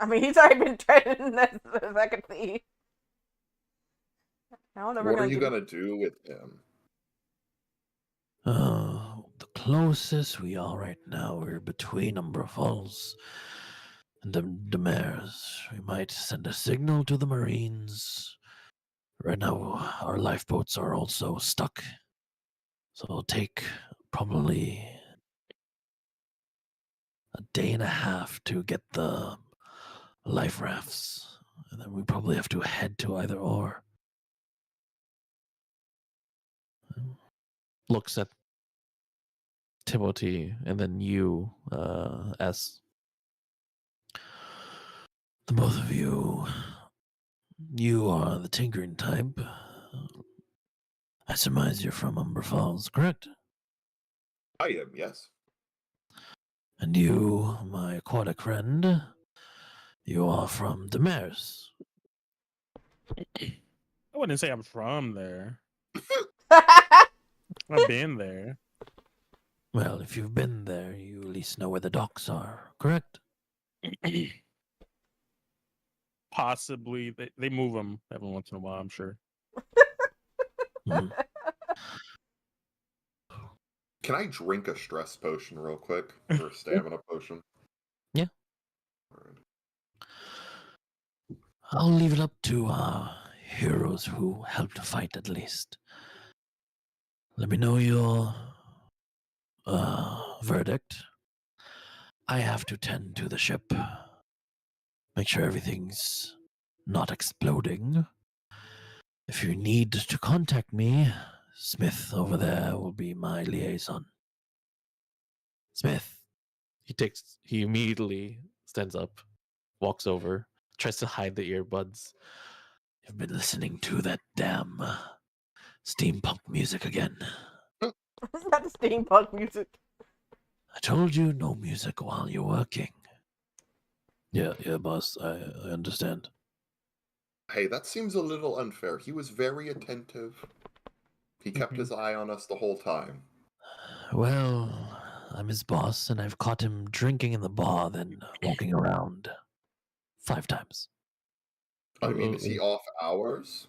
he's already been threatened, as I can see. I don't know. What are you gonna do with him? The closest we are right now, we're between Umbra Falls and the Mares. We might send a signal to the Marines. Right now, our lifeboats are also stuck. So it'll take probably a day and a half to get the life rafts. And then we probably have to head to either or. Looks at Timothy and then you, as the both of you. You are the tinkering type. I surmise you're from Umber Falls, correct? I am, yes. And you, my aquatic friend, you are from Demaris. I wouldn't say I'm from there. I've been there. Well, if you've been there, you at least know where the docks are, correct? Possibly. They move them every once in a while, I'm sure. Mhm. Can I drink a stress potion real quick? Or a stamina potion? Yeah. Alright. I'll leave it up to heroes who helped to fight at least. Let me know your verdict. I have to tend to the ship. Make sure everything's not exploding. If you need to contact me, Smith over there will be my liaison. Smith. He immediately stands up, walks over, tries to hide the earbuds. You've been listening to that damn steampunk music again. Not the steampunk music. I told you no music while you're working. Yeah, boss, I understand. Hey, that seems a little unfair. He was very attentive. He kept his eye on us the whole time. Well, I'm his boss, and I've caught him drinking in the bar, then walking around 5 times. Is he off hours?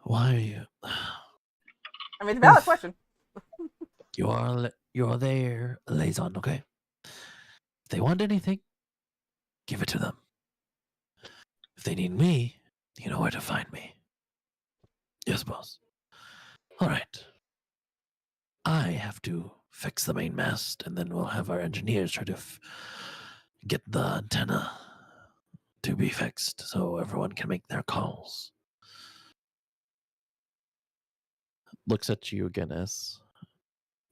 Why are you? It's a valid question. You are their liaison, okay? If they want anything, give it to them. If they need me, you know where to find me. Yes, boss. All right. I have to fix the main mast, and then we'll have our engineers try to get the antenna to be fixed so everyone can make their calls. Looks at you again, S.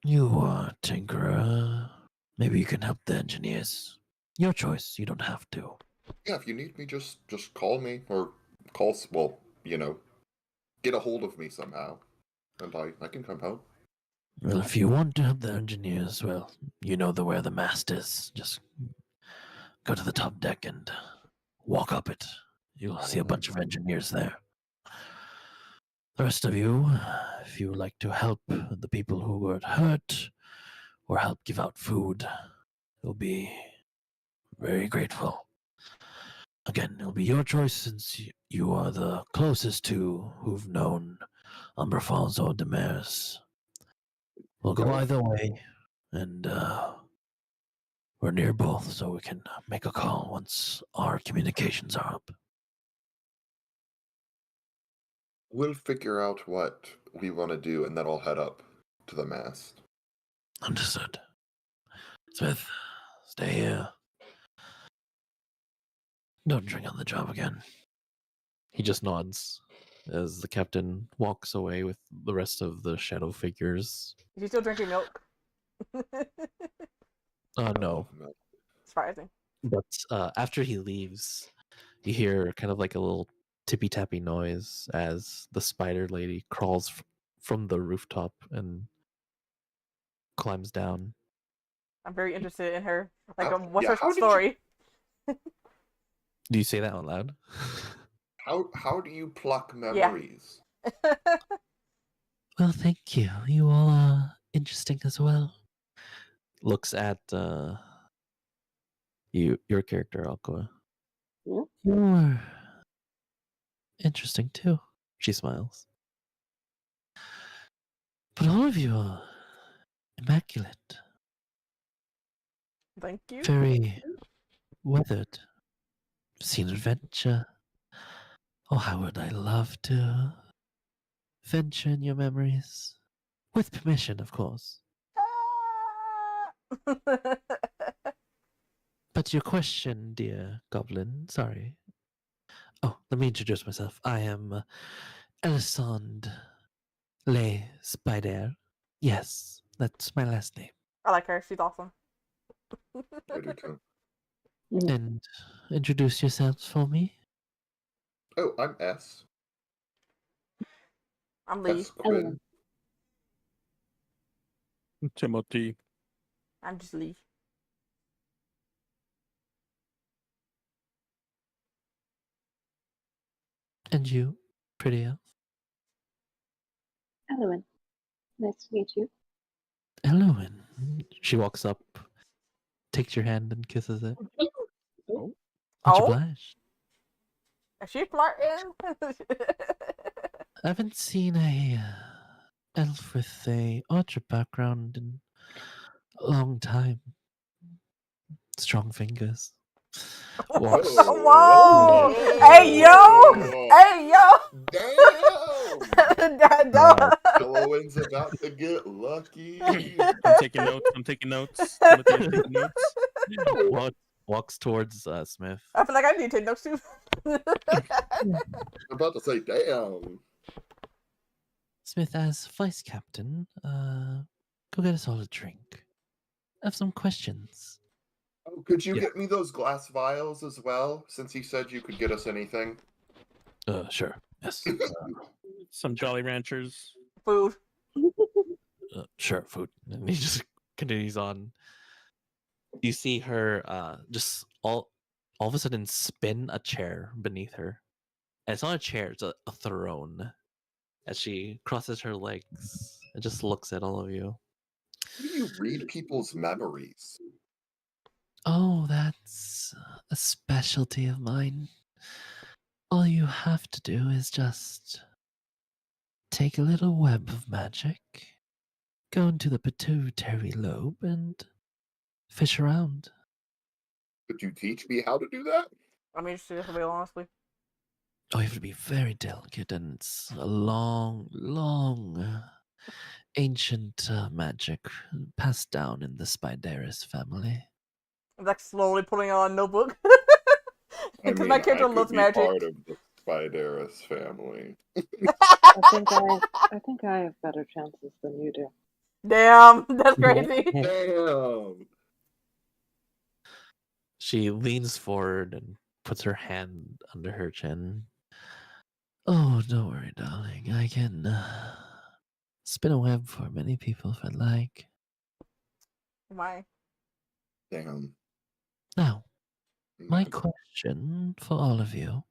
You are tinkerer. Maybe you can help the engineers. Your choice. You don't have to. Yeah, if you need me, just call me. Or get a hold of me somehow. And I can come help. Well, if you want to help the engineers, well, you know where the mast is. Just go to the top deck and walk up it. You'll see a bunch of engineers there. The rest of you, if you would like to help the people who were hurt, or help give out food, we'll be very grateful. Again, it'll be your choice since you are the closest to who've known Umberfalls de Mares. We'll go either way, and we're near both, so we can make a call once our communications are up. We'll figure out what we want to do, and then I'll head up to the mast. Understood. Smith, stay here. Don't drink on the job again. He just nods as the captain walks away with the rest of the shadow figures. Is he still drinking milk? No. Surprising. But after he leaves, you hear kind of like a little tippy-tappy noise as the spider lady crawls from the rooftop and climbs down. I'm very interested in her. Like, How- what's yeah, her how did you- story? Do you say that out loud? How do you pluck memories? Well, thank you. You all are interesting as well. Looks at your character, Aqua. Yeah. You're interesting too. She smiles. But all of you are immaculate. Thank you. Very weathered. Seen adventure. Oh, how would I love to venture in your memories? With permission, of course. But your question, dear goblin, sorry. Oh, let me introduce myself. I am Elisande Le Spider. Yes, that's my last name. I like her. She's awesome. I do too. And introduce yourselves for me. Oh, I'm S. I'm Lee. S. Quinn. Timothy. I'm just Lee. And you, pretty elf. Elowen. Nice to meet you. Elowen. She walks up, takes your hand and kisses it. Oh. Much Oh? obliged. Is she flirting? I haven't seen a elf with a archer background in a long time. Strong fingers. Walks. Whoa! Hey, yo! Hey, yo! Damn! Duh. Elowen's about to get lucky. I'm taking notes. Timothy, I'm taking notes. Walks towards Smith. I feel like I need to take notes too. I'm about to say, damn. Smith, as vice captain, go get us all a drink. I have some questions. Oh, could you Yeah. get me those glass vials as well, since you said you could get us anything? Sure. Yes. Some Jolly Ranchers. Food. Sure, food. And he just continues on. You see her just all of a sudden spin a chair beneath her. And it's not a chair, it's a throne. As she crosses her legs and just looks at all of you. How do you read people's memories? Oh, that's a specialty of mine. All you have to do is just take a little web of magic, go into the pituitary lobe, and fish around. Could you teach me how to do that? I'm interested, to be honestly. Oh, you have to be very delicate, and it's a long, ancient magic passed down in the Spideris family. I'm like slowly putting on a notebook. I Because mean, my character I could loves be magic. part of the Spideris family. I think I have better chances than you do. Damn, that's crazy. Damn. She leans forward and puts her hand under her chin. Oh, don't worry, darling. I can spin a web for many people if I'd like. Why? Damn. Now, my question for all of you,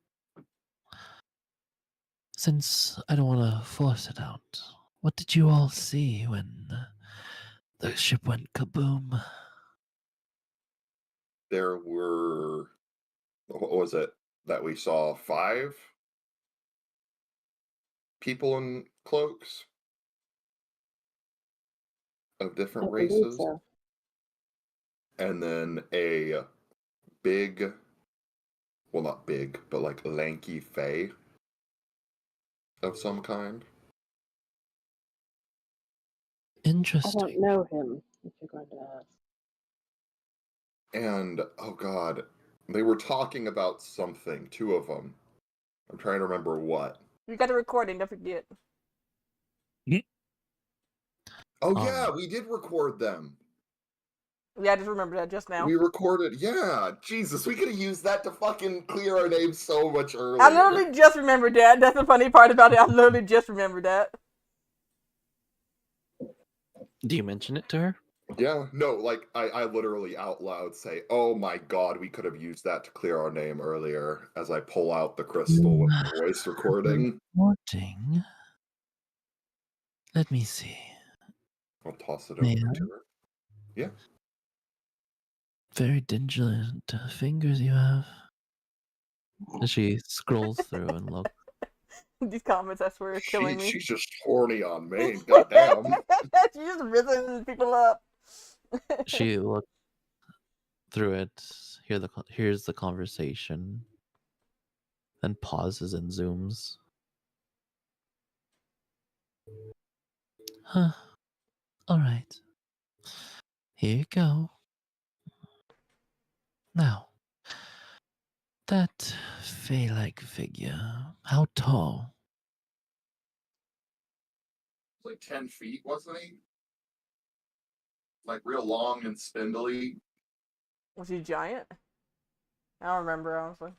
since I don't want to force it out, what did you all see when The ship went kaboom. There were, what was it that we saw? 5 people in cloaks of I different believe races, so. and then a big, well, not big, but like lanky fae of some kind. I Interesting. don't know him, if you're going to ask. And oh god, they were talking about something, 2 of them. I'm trying to remember what. You got the recording, don't forget. Oh yeah, Um, we did record them. Yeah, I just remembered that just now. We recorded, yeah. Jesus, we could have used that to fucking clear our names so much earlier. I literally just remembered that. That's the funny part about it. I literally just remembered that. do you mention it to her? Yeah, no, like I literally out loud say, "Oh my god, we could have used that to clear our name earlier." As I pull out the crystal with the voice recording, Recording. Let me see. I'll toss it May over I? to her. Yeah, Very diligent fingers you have. And she scrolls through and looks. These comments, I swear, are killing me. she's just horny on me. Goddamn. She's just rizzing people up. She looks through it. Here's the conversation. Then pauses and zooms. Huh. All right. Here you go. Now, that fey-like figure, how tall? Like 10 feet, wasn't he? Like real long and spindly. Was he giant? I don't remember, honestly.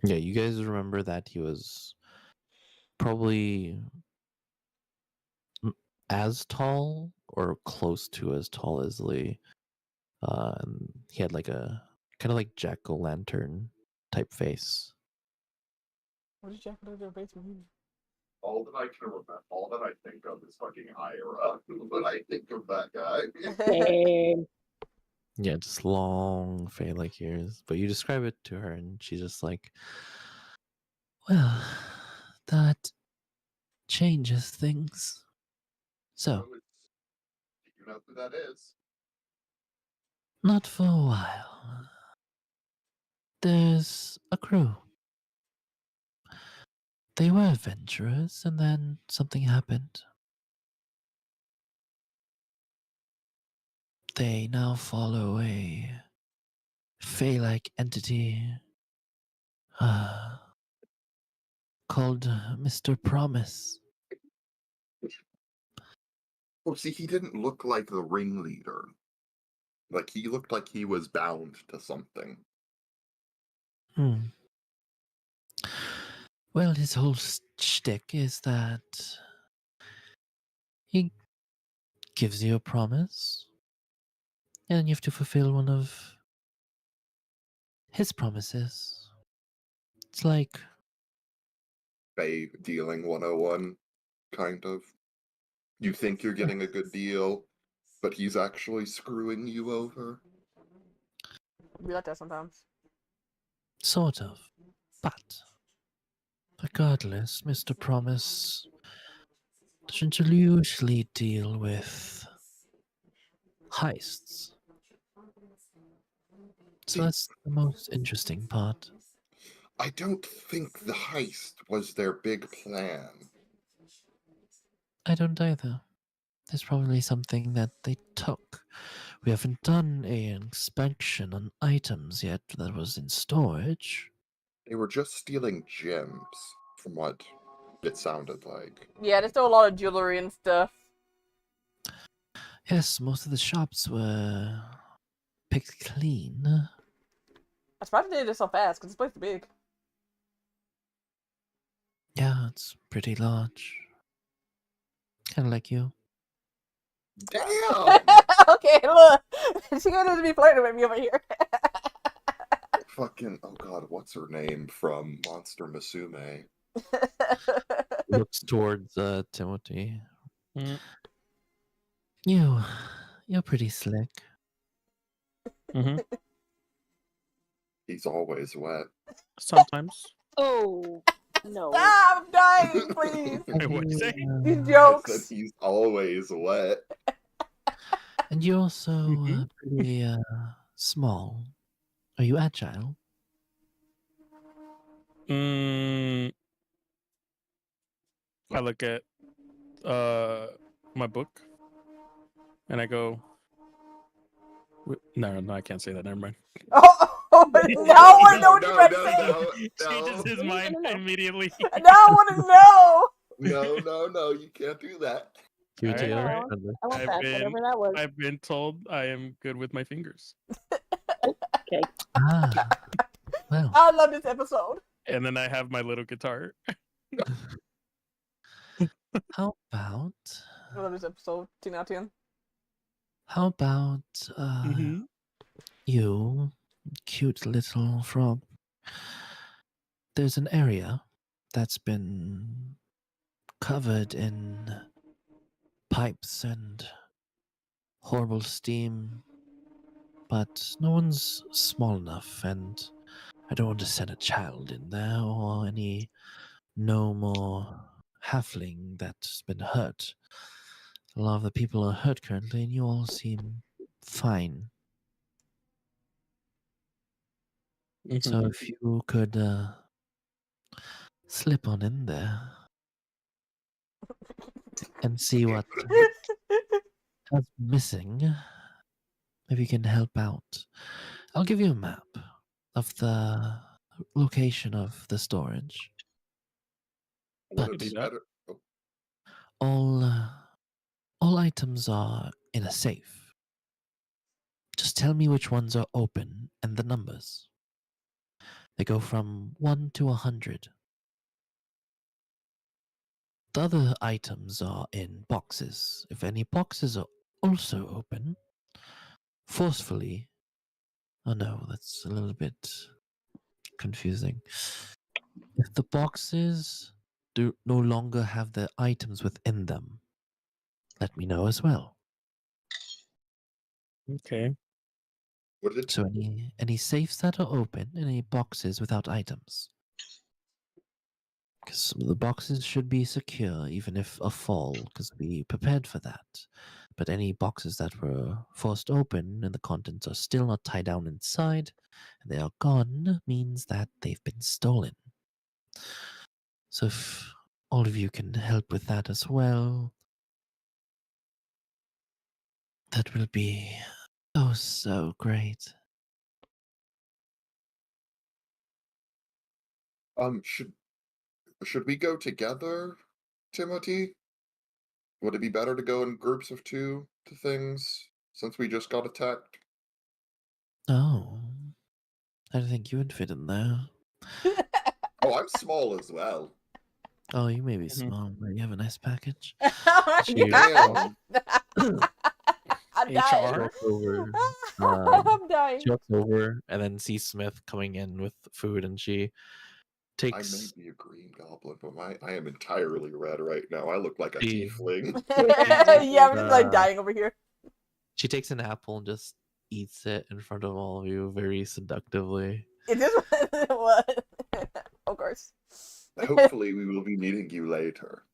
Yeah, you guys remember that he was probably as tall or close to as tall as Lee. He had like a kind of like jack-o'-lantern type face. What did Jack do to face me? All that I can remember, all that I think of is fucking Ira. When I think of that guy. Same. Yeah, just long fey-like ears. But you describe it to her, and she's just like, "Well, that changes things." So, Do you know who that is? not for a while. There's a crew. They were adventurous, and then something happened. They now follow a fey-like entity called Mr. Promise. Well, see, he didn't look like the ringleader. Like, he looked like he was bound to something. Well, his whole shtick is that he gives you a promise, and you have to fulfill one of his promises. It's like, Bay dealing 101, kind of. You think you're getting a good deal, but he's actually screwing you over. Be like that sometimes. sort of. But, regardless, Mr. Promise doesn't usually deal with heists. So that's the most interesting part. I don't think the heist was their big plan. I don't either. There's probably something that they took. We haven't done an inspection on items yet that was in storage. They were just stealing gems, from what it sounded like. Yeah, there's still a lot of jewelry and stuff. Yes, most of the shops were picked clean. I'm surprised they did it so fast, because this place is big. Yeah, it's pretty large. Kind of like you. Damn! Okay, look. She gonna be flirting with me over here. Fucking, oh god, what's her name from Monster Musume? Looks towards Timothy. Mm. You're pretty slick. Mm-hmm. He's always wet. Sometimes. Oh no. Stop! I'm dying, please. Wait, what'd you say? These uh, I said jokes. he's always wet. and you're also Mhm. pretty small. Are you agile? Mm, I look at my book and I go, no, I can't say that. Never mind. Oh, now I want to know what you're about to say. Changes his No, mind no. immediately. Now I want to know. No, you can't do that. Give it Alright, together. alright. I want I've that, been whatever that was. I've been told I am good with my fingers. Okay. Ah, well. I love this episode. And then I have my little guitar. How about I love this episode. 10 out of 10. how about Mm-hmm. you, cute little frog? There's an area that's been covered in pipes and horrible steam, but no one's small enough, and I don't want to send a child in there or any gnome or halfling that's been hurt. A lot of the people are hurt currently, and you all seem fine. So Mm-hmm. if you could slip on in there and see what has been missing, if you can help out, I'll give you a map of the location of the storage. Would But it be better? Oh, all items are in a safe. Just tell me which ones are open and the numbers. They go from 1 to 100. The other items are in boxes. If any boxes are also open, forcefully. Oh no, that's a little bit confusing. If the boxes do no longer have the items within them, let me know as well. Okay. would it? So any safes that are open, any boxes without items. Because the boxes should be secure, even if a fall, because we prepared for that. But any boxes that were forced open and the contents are still not tied down inside, and they are gone, means that they've been stolen. So if all of you can help with that as well, that will be oh so great. Should we go together, Timothy? Would it be better to go in groups of two to things since we just got attacked? Oh, I didn't think you would fit in there. Oh, I'm small as well. Oh, you may be Mhm. small, but you have a nice package. Oh my She- god. Damn. I'm She dying. HR? walks over. I'm dying. She walks over and then sees Smith coming in with food, and she I may takes. be a green goblin, but I am entirely red right now. I look like a She- tiefling. Yeah, I'm just like Uh, dying over here. She takes an apple and just eats it in front of all of you very seductively. It just what? Of course. Hopefully, we will be meeting you later.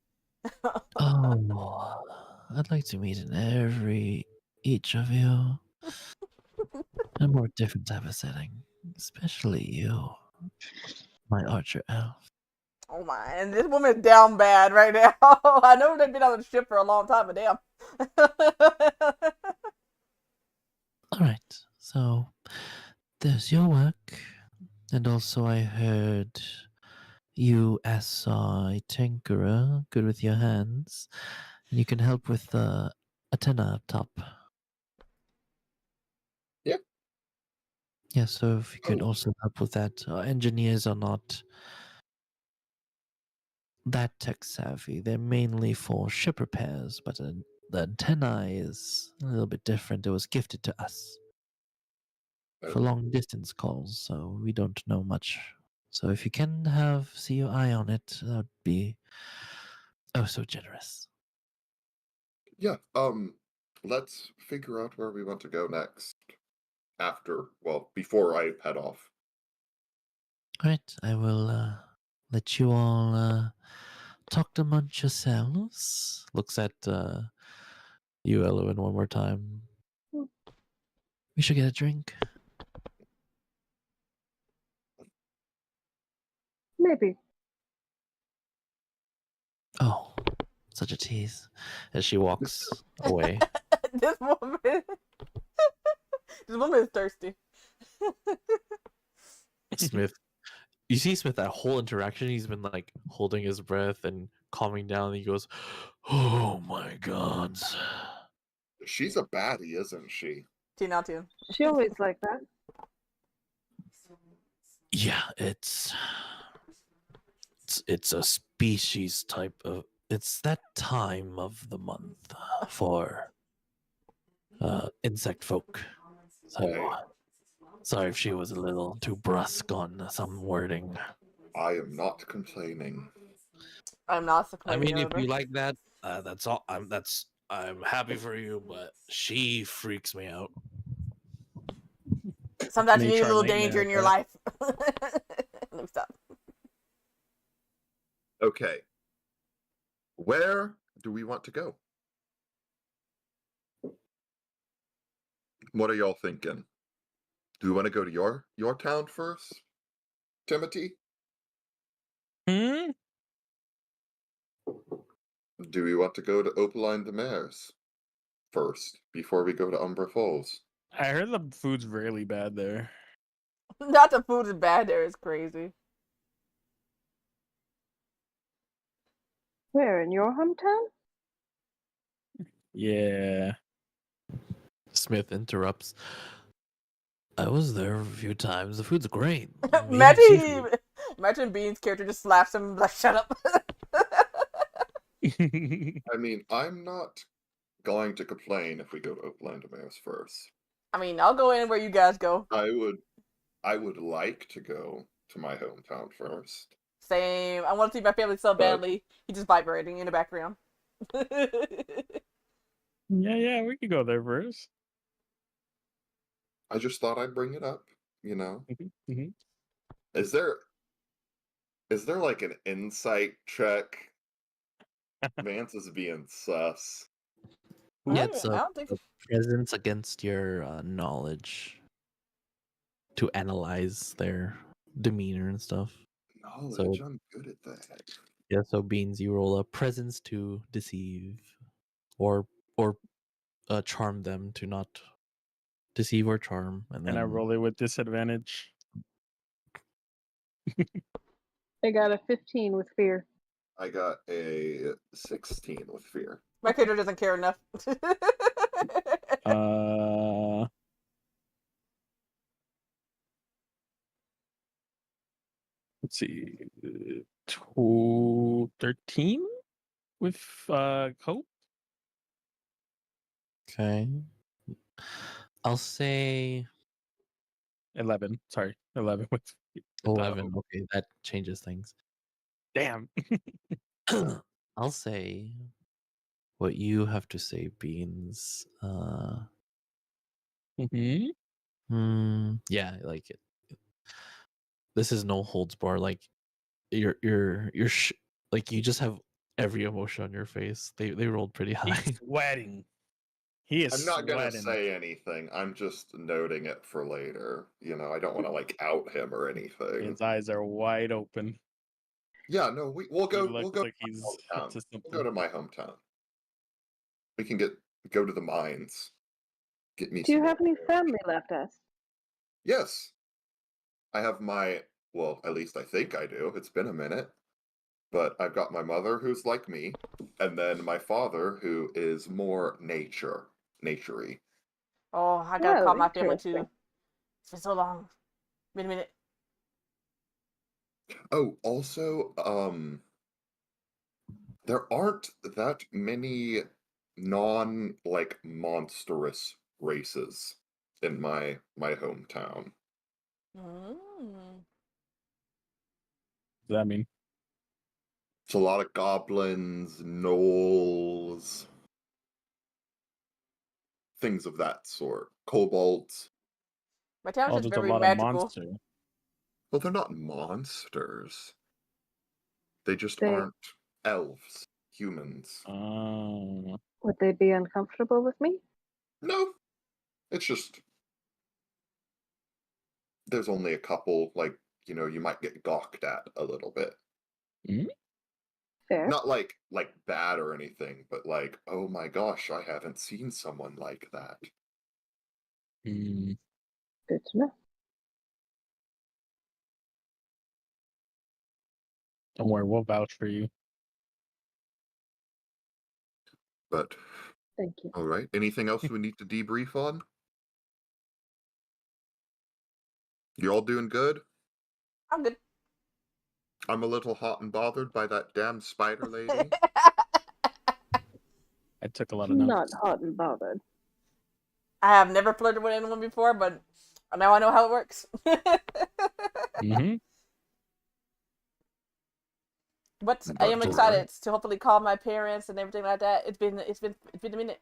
Oh, I'd like to meet each of you in a more different type of setting, especially you, my archer elf. Oh my, and this woman's down bad right now. I know they've been on the ship for a long time, but damn. All right, so there's your work, and also I heard you as a tinkerer, good with your hands, and you can help with the antenna up top. Yeah. Yeah, so if you could Oh. also help with that. Engineers are not that tech savvy. They're mainly for ship repairs, but the antenna is a little bit different. It was gifted to us for Oh. long distance calls, so we don't know much. So if you can see your eye on it, that would be oh so generous. Yeah. let's figure out where we want to go next. Before I head off. Alright, I will let you all talk amongst yourselves. Looks at you, Eloin, one more time. We should get a drink. Maybe. Oh, such a tease. As she walks away. this woman, this woman is thirsty. Smith, you see Smith, that whole interaction, he's been like holding his breath and calming down, and he goes, "Oh my god." She's a baddie, isn't she? 10 out of 10. She always like that. Yeah, it's a species type of, it's that time of the month for insect folk. So Hey. sorry if she was a little too brusque on some wording. I am not complaining. I'm not I complaining. mean, if you like that, that's all. I'm happy for you, but she freaks me out. Sometimes you An need a HR little nightmare, danger in your but- life. Let me stop. Okay. Where do we want to go? What are y'all thinking? Do we want to go to your town first, Timothy? Hmm? Do we want to go to Opaline the Mares first before we go to Umbra Falls? I heard the food's really bad there. Not the food is bad there. It's crazy. Where, in your hometown? Yeah. Smith interrupts. I was there a few times. The food's great. Imagine Bean's character just slaps him like, shut up. I mean, I'm not going to complain if we go to Opaline the Mares first. I mean, I'll go anywhere you guys go. I would like to go to my hometown first. Same. I want to see my family so But- badly. He's just vibrating in the background. Yeah, we could go there first. I just thought I'd bring it up, you know. Mhm. Is there like an insight check? Vance is being sus. Yeah, I it's don't think. a presence against your knowledge to analyze their demeanor and stuff. Knowledge, I'm good at that. Yeah, so Beans, you roll a presence to deceive, or charm them to not deceive or charm, and then And I roll it with disadvantage. I got a 15 with fear. I got a 16 with fear. My character doesn't care enough. Let's see. 13 with hope. okay. I'll say 11. Sorry, 11 with 11. Okay, that changes things. Damn. I'll say what you have to say, Beans. Yeah, like it. This is no holds bar. Like you're like you just have every emotion on your face. They rolled pretty high. He's sweating. He is I'm not gonna sweating. say anything. I'm just noting it for later. You know, I don't want to like out him or anything. His eyes are wide open. Yeah, no, we'll go. He We'll looks go like to my he's hometown. up to We'll go to something. my hometown. We can go to the mines. Get me. Do you some have more any damage. family left, us? Yes, I have my. Well, at least I think I do. It's been a minute, but I've got my mother who's like me, and then my father who is more naturey. Oh, I gotta call Oh, my family too. interesting. It's been so long. Wait a minute. Oh, also, there aren't that many like monstrous races in my hometown. Mm. Does that mean? It's a lot of goblins, gnolls. things of that sort. Kobolds. My town's Oh, just there's a very lot of magical. monsters. Well, they're not monsters. They just They aren't elves, humans. Oh. would they be uncomfortable with me? No, it's just there's only a couple, like, you might get gawked at a little bit. Fair. Not like bad or anything, but like, oh my gosh, I haven't seen someone like that. Mm. Good to know. Don't worry, we'll vouch for you. But Thank you. all right, anything else we need to debrief on? You all doing good? I'm good. I'm a little hot and bothered by that damn spider lady. I took a lot of notes. Not hot and bothered. I have never flirted with anyone before, but now I know how it works. Mm-hmm. But I am That's excited alright. to hopefully call my parents and everything like that. It's been a minute.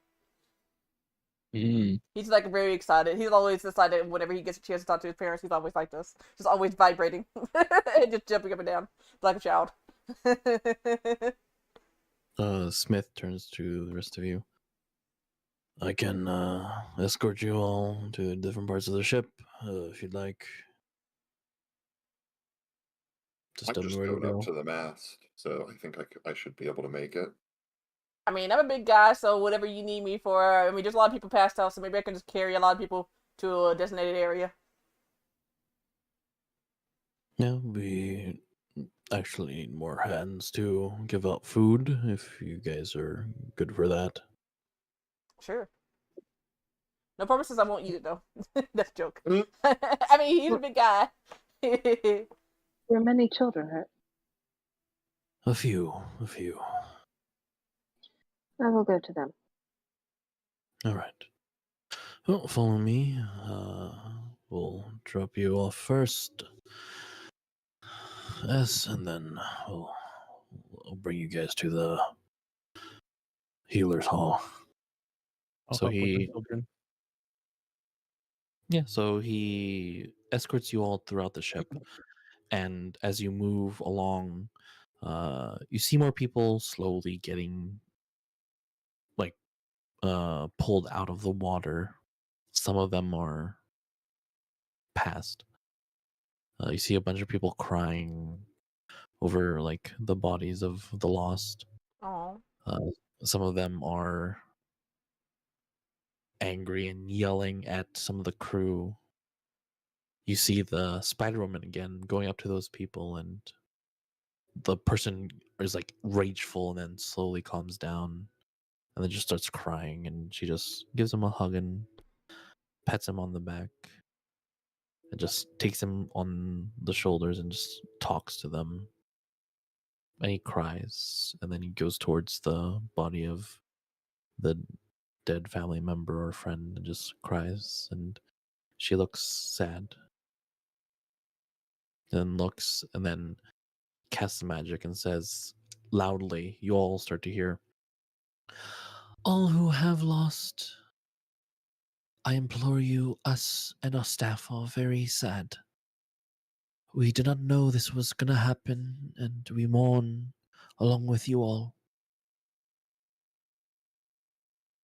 Mm. He's like very excited. He's always decided whenever he gets a chance to talk to his parents, he's always like this, just always vibrating and just jumping up and down like a child. Smith turns to the rest of you. I can escort you all to different parts of the ship if you'd like. Just I tell me just where to rode up go. to the mast, so I think I should be able to make it. I mean, I'm a big guy, so whatever you need me for. I mean, there's a lot of people passed out, so maybe I can just carry a lot of people to a designated area. Yeah, we actually need more hands to give out food if you guys are good for that. Sure. No promises I won't eat it, though. That's a joke. Mm. I mean, he's a big guy. Were many children hurt? A few. I will go to them. All right. Well, follow me. We'll drop you off first. Yes, and then we'll bring you guys to the healer's hall. I'll So help with the he, children. yeah, so he escorts you all throughout the ship, and as you move along, you see more people slowly getting like pulled out of the water. Some of them are passed. You see a bunch of people crying over like the bodies of the lost. Oh. Some of them are angry and yelling at some of the crew. You see the Spider Woman again going up to those people, and the person is like rageful and then slowly calms down and then just starts crying, and she just gives him a hug and pets him on the back and just takes him on the shoulders and just talks to them. And he cries, and then he goes towards the body of the dead family member or friend and just cries, and she looks sad. Then looks and then casts magic and says loudly, you all start to hear, all who have lost, I implore you, us and our staff are very sad. We did not know this was going to happen, and we mourn along with you all.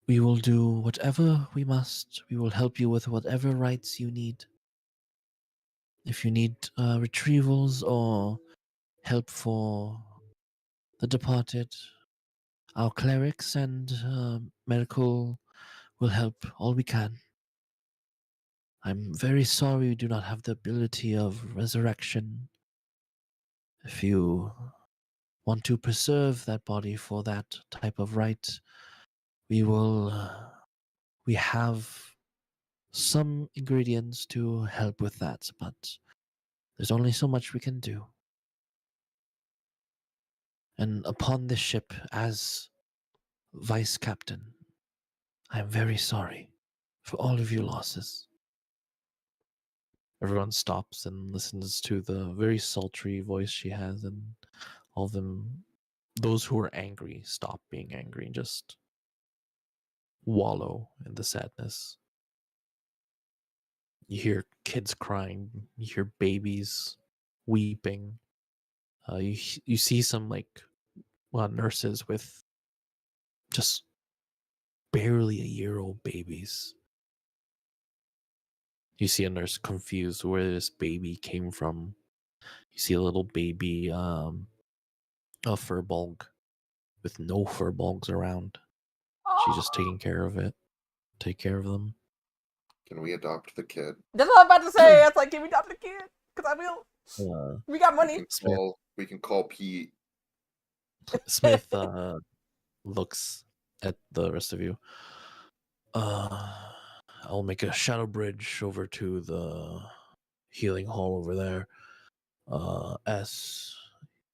We will do whatever we must. We will help you with whatever rights you need. If you need retrievals or help for the departed, our clerics and medical will help all we can. I'm very sorry we do not have the ability of resurrection. If you want to preserve that body for that type of rite, we have some ingredients to help with that, but there's only so much we can do. And upon this ship, as vice captain, I am very sorry for all of your losses. Everyone stops and listens to the very sultry voice she has, and all of them, those who are angry, stop being angry and just wallow in the sadness. You hear kids crying. You hear babies weeping. You see some nurses with just barely a year old babies. You see a nurse confused where this baby came from. You see a little baby, a furball with no furballs around. She's just taking care of it. Take care of them. Can we adopt the kid? That's what I'm about to say. I was like, can we adopt a kid? Because I will. We got We money. can call Pete. Smith looks at the rest of you. I'll make a shadow bridge over to the healing hall over there. S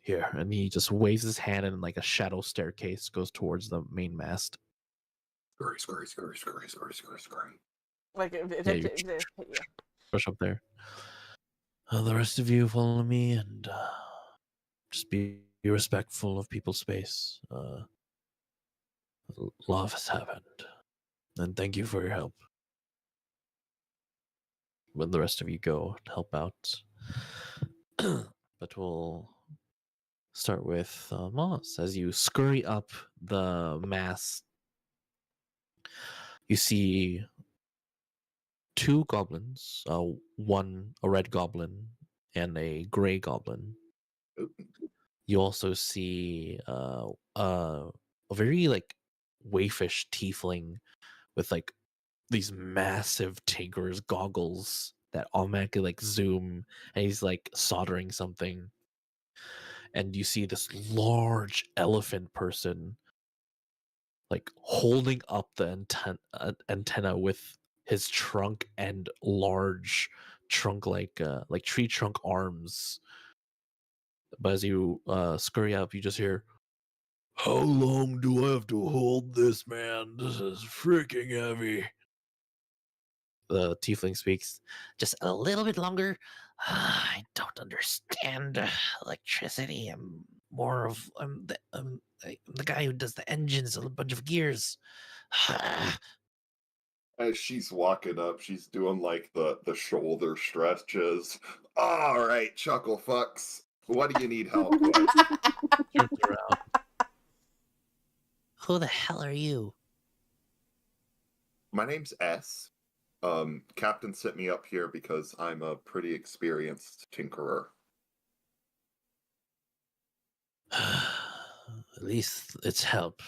here, and he just waves his hand, and like a shadow staircase goes towards the main mast. Scurry. Like, Yeah, push up there. The rest of you follow me, and just be respectful of people's space. Love has happened, and thank you for your help. When the rest of you go to help out, but we'll start with Moss. As you scurry up the mast, you see two goblins, one a red goblin and a gray goblin. You also see a very waifish tiefling with these massive tinker's goggles that automatically zoom, and he's soldering something. And you see this large elephant person holding up the antenna with his trunk and large trunk like tree trunk arms. But as you scurry up, you just hear, "How long do I have to hold this, man? This is freaking heavy." The tiefling speaks, "Just a little bit longer. I don't understand electricity. I'm the guy who does the engines, a bunch of gears." As she's walking up, she's doing the shoulder stretches. All right, chuckle fucks. What do you need help with? Turns around. Who the hell are you? My name's S. Captain sent me up here because I'm a pretty experienced tinkerer. At least it's help.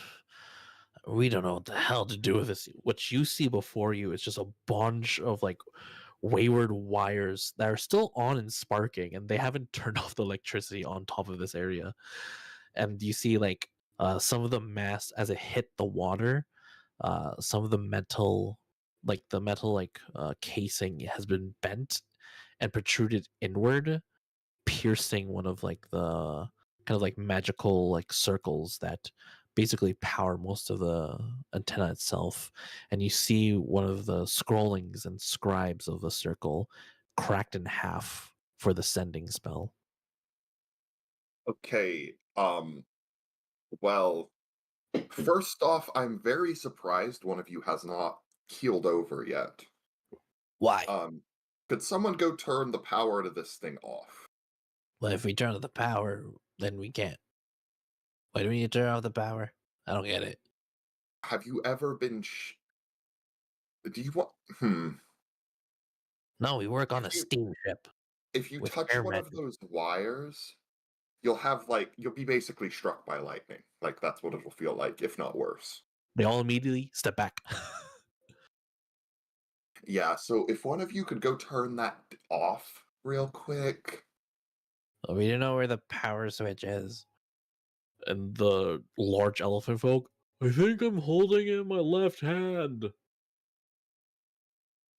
We don't know what the hell to do with this. What you see before you is just a bunch of wayward wires that are still on and sparking, and they haven't turned off the electricity on top of this area. And you see some of the mass as it hit the water, some of the metal casing has been bent and protruded inward, piercing one of the kind of magical circles that basically power most of the antenna itself. And you see one of the scrollings and scribes of the circle cracked in half for the sending spell. Okay, well, first off, I'm very surprised one of you has not keeled over yet. Why? Could someone go turn the power to this thing off? Well, if we turn off the power, then we can't. Why do we need to turn off the power? I don't get it. Have you ever been do you want No, we work on a If you- steamship. if you With touch one of airmen. those wires, you'll be basically struck by lightning. That's what it'll feel like, if not worse. They all immediately step back. Yeah, so if one of you could go turn that off real quick. We don't know where the power switch is. And the large elephant folk, I think I'm holding it in my left hand.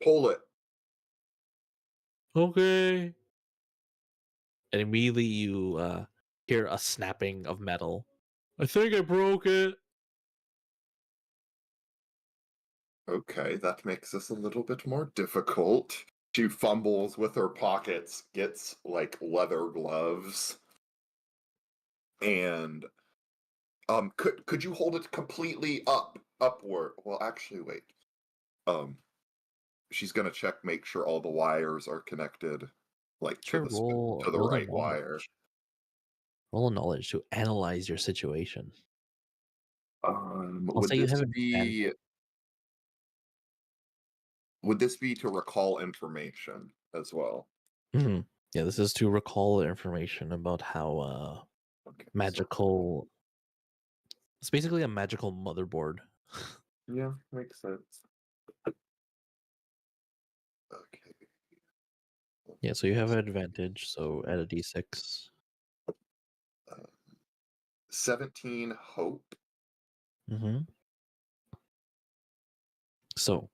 Pull it. Okay. And immediately you hear a snapping of metal. I think I broke it. Okay, that makes this a little bit more difficult. She fumbles with her pockets, gets leather gloves. And could you hold it completely up upward. Well, actually, wait. She's gonna check, make sure all the wires are connected, like Sure, roll to the roll a right wire. knowledge. Roll a knowledge to analyze your situation. I'll Would say you this have advantage. be? Would this be to recall information as well? Mhm. Yeah, this is to recall information about how Okay. magical. It's basically a magical motherboard. Yeah, makes sense. Okay. Yeah, so you have an advantage. So add a d6. 17 hope. Mm-hmm. So,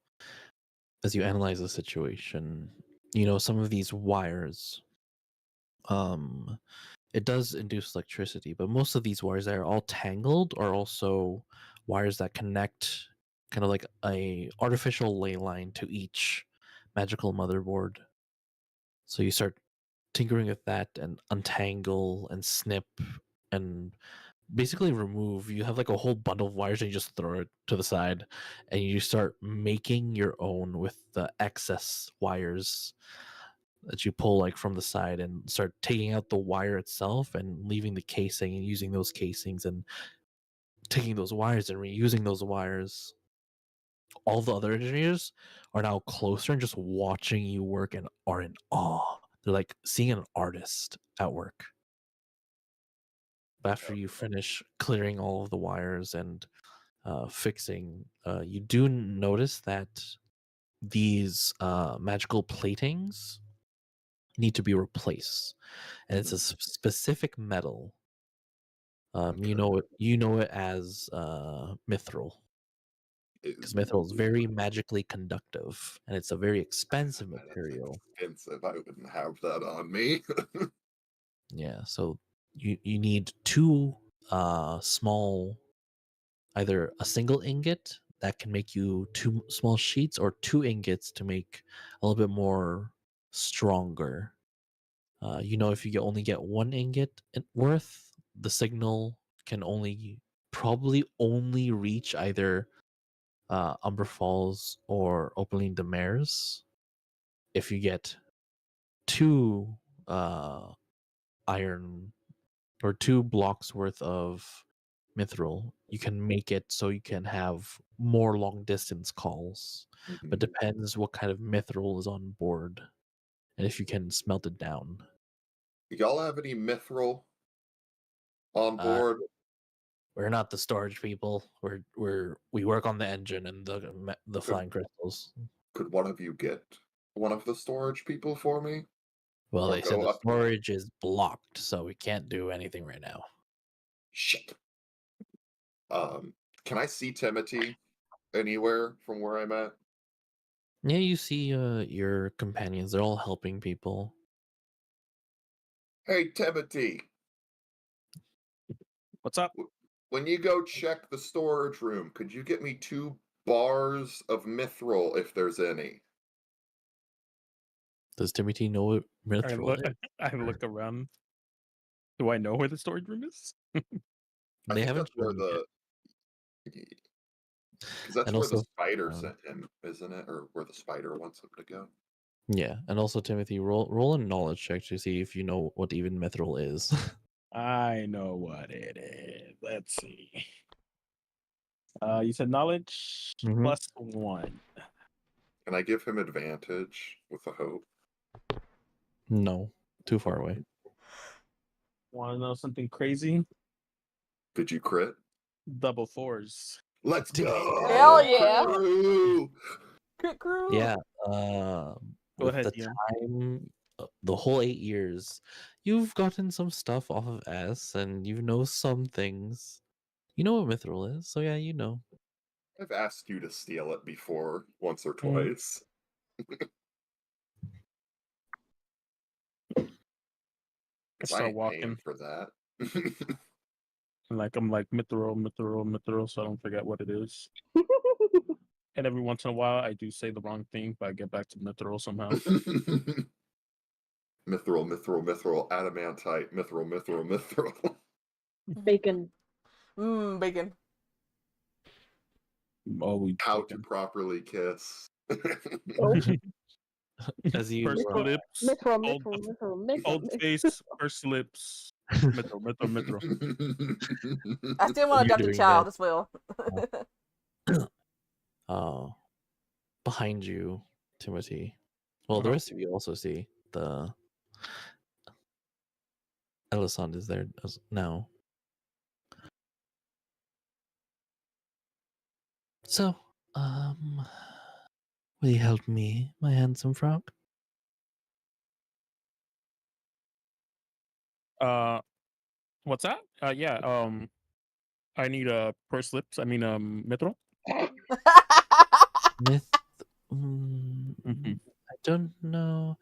as you analyze the situation, some of these wires, it does induce electricity, but most of these wires that are all tangled are also wires that connect, kind of like a artificial ley line to each magical motherboard. So you start tinkering with that and untangle and snip and basically remove. You have like a whole bundle of wires and you just throw it to the side and you start making your own with the excess wires that you pull like from the side and start taking out the wire itself and leaving the casing and using those casings and taking those wires and reusing those wires. All the other engineers are now closer and just watching you work and are in awe. They're like seeing an artist at work. After you finish clearing all of the wires and fixing, you do notice that these magical platings need to be replaced, and it's a specific metal. Okay. You know it as mithril, because mithril is very magically conductive, and it's a very expensive That's material. expensive. I wouldn't have that on me. Yeah, so you need two small, either a single ingot that can make you two small sheets, or two ingots to make a little bit more stronger. If you only get one ingot worth, the signal can probably only reach either Umber Falls or Opening the Mares. If you get two iron or two blocks worth of mithril, you can make it so you can have more long distance calls. But depends what kind of mithril is on board and if you can smelt it down. Y'all have any mithril on board? We're not the storage people. We work on the engine and the flying crystals. Could one of you get one of the storage people for me? Well, Or they said go the up? storage is blocked, so we can't do anything right now. Shit. Can I see Timothy anywhere from where I'm at? Yeah, you see your companions. They're all helping people. Hey, Timothy. What's up? When you go check the storage room, could you get me 2 bars of mithril if there's any? Does Timothy know what I mithril look, is? I look around. Do I know where the storage room is? I They think haven't that's where shown you yet. because that's And where the also, spider sent him, isn't it? Or where the spider wants him to go. yeah, and also Timothy, roll a knowledge check to see if you know what even mithril is. I know what it is. Let's see. You said knowledge Mhm. +1. Can I give him advantage with the hope? No, too far away. Want to know something crazy? Did you crit? Double 4s. Let's go! Hell yeah. Crew! Crit crew. Yeah, Go with ahead, the DM. time, the whole 8 years, you've gotten some stuff off of S, and you know some things. You know what mithril is, so yeah, you know. I've asked you to steal it before, once or Mm. twice. I 'Cause I start ain't paying walking. for that. I'm like mithril, so I don't forget what it is. And every once in a while, I do say the wrong thing, but I get back to mithril somehow. mithril, adamantite, mithril. Bacon. Bacon. Always How to chicken. properly kiss. Oh, As you First lips, Metro, old, Metro, Metro, Metro. old face, first lips. Metro, metro, metro. I still want to You're adopt a doing child that. as well. Behind you, Timothy. Well, the Uh-huh. rest of you also see the Elisand is there now. So, will you help me, my handsome frog? What's that? Yeah. I need purse lips. I mean, metro. Myth. Mhm. I don't know.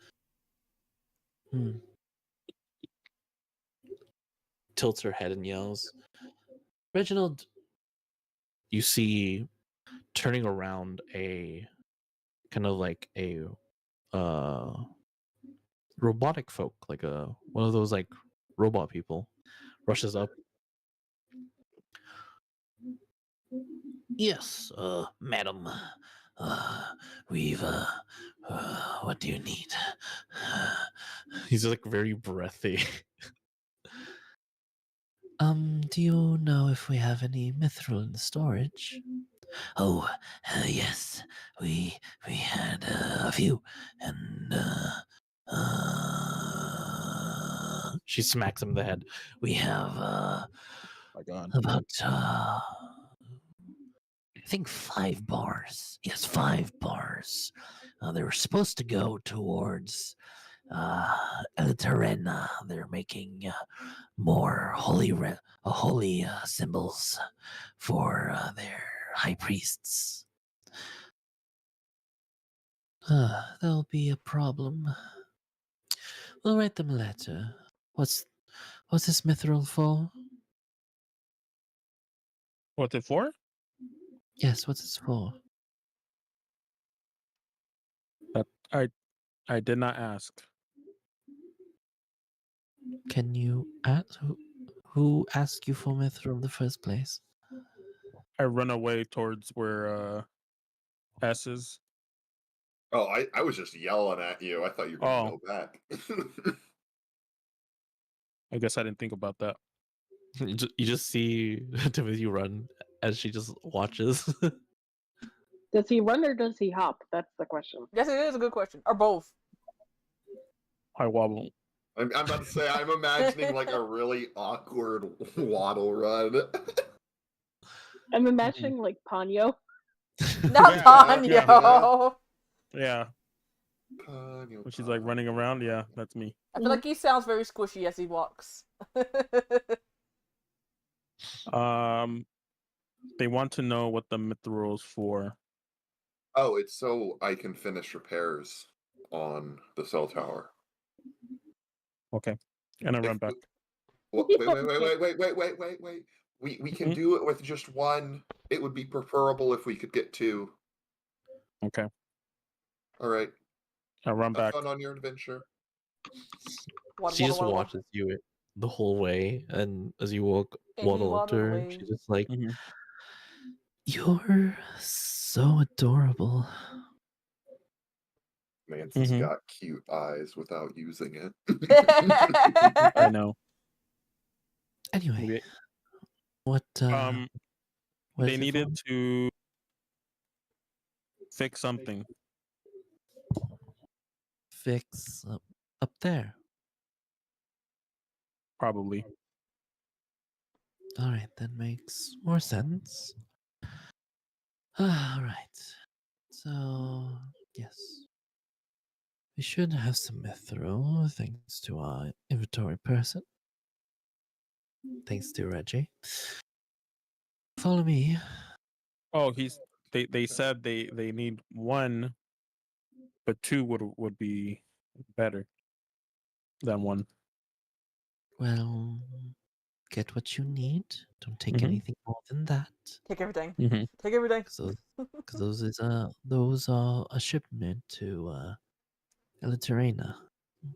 Tilts her head and yells, Reginald. You see, turning around a kind of like a robotic folk, like one of those like robot people, rushes up. Yes, madam. We've what do you need? He's like very breathy. Do you know if we have any mithril in storage? Oh, yes. We had a few, and she smacks him in the head. We have My God. about I think 5 bars. Yes, 5 bars. They were supposed to go towards Eliterena. They're making more holy symbols for their high priests. There'll be a problem. We'll write them a letter. What's this mithril for? What's it for? Yes, what's this for? That I did not ask. Can you ask who asked you for mithril in the first place? I run away towards where S is. Oh, I was just yelling at you. I thought you were gonna Oh. go back. I guess I didn't think about that. You just see Timothy run as she just watches. Does he run or does he hop? That's the question. Yes, it is a good question. Or both. I wobble. I'm about to say I'm imagining like a really awkward waddle run. I'm imagining like Ponyo. Not Yeah, Ponyo. Yeah. Ponyo, When she's like running around, yeah, that's me. I feel like he sounds very squishy as he walks. They want to know what the mithril is for. Oh, it's so I can finish repairs on the cell tower. Okay. And I run back. Wait. We can do it with just one. It would be preferable if we could get 2. Okay. All right. I run Have back. fun on your adventure. She just watches you the whole way, and as you waddle up to her, she's just like, "You're so adorable." Nancy's got cute eyes without using it. I know. Anyway, what they needed to fix something. Fix up there. Probably. All right, that makes more sense. All right. So, yes. We should have some mithril, thanks to our inventory person. Thanks to Reggie. Follow me. Oh, they said they need 1, but 2 would be better than 1. Well, get what you need. Don't take anything more than that. Take everything. Mm-hmm. Take everything. Because those are a shipment to Eliterena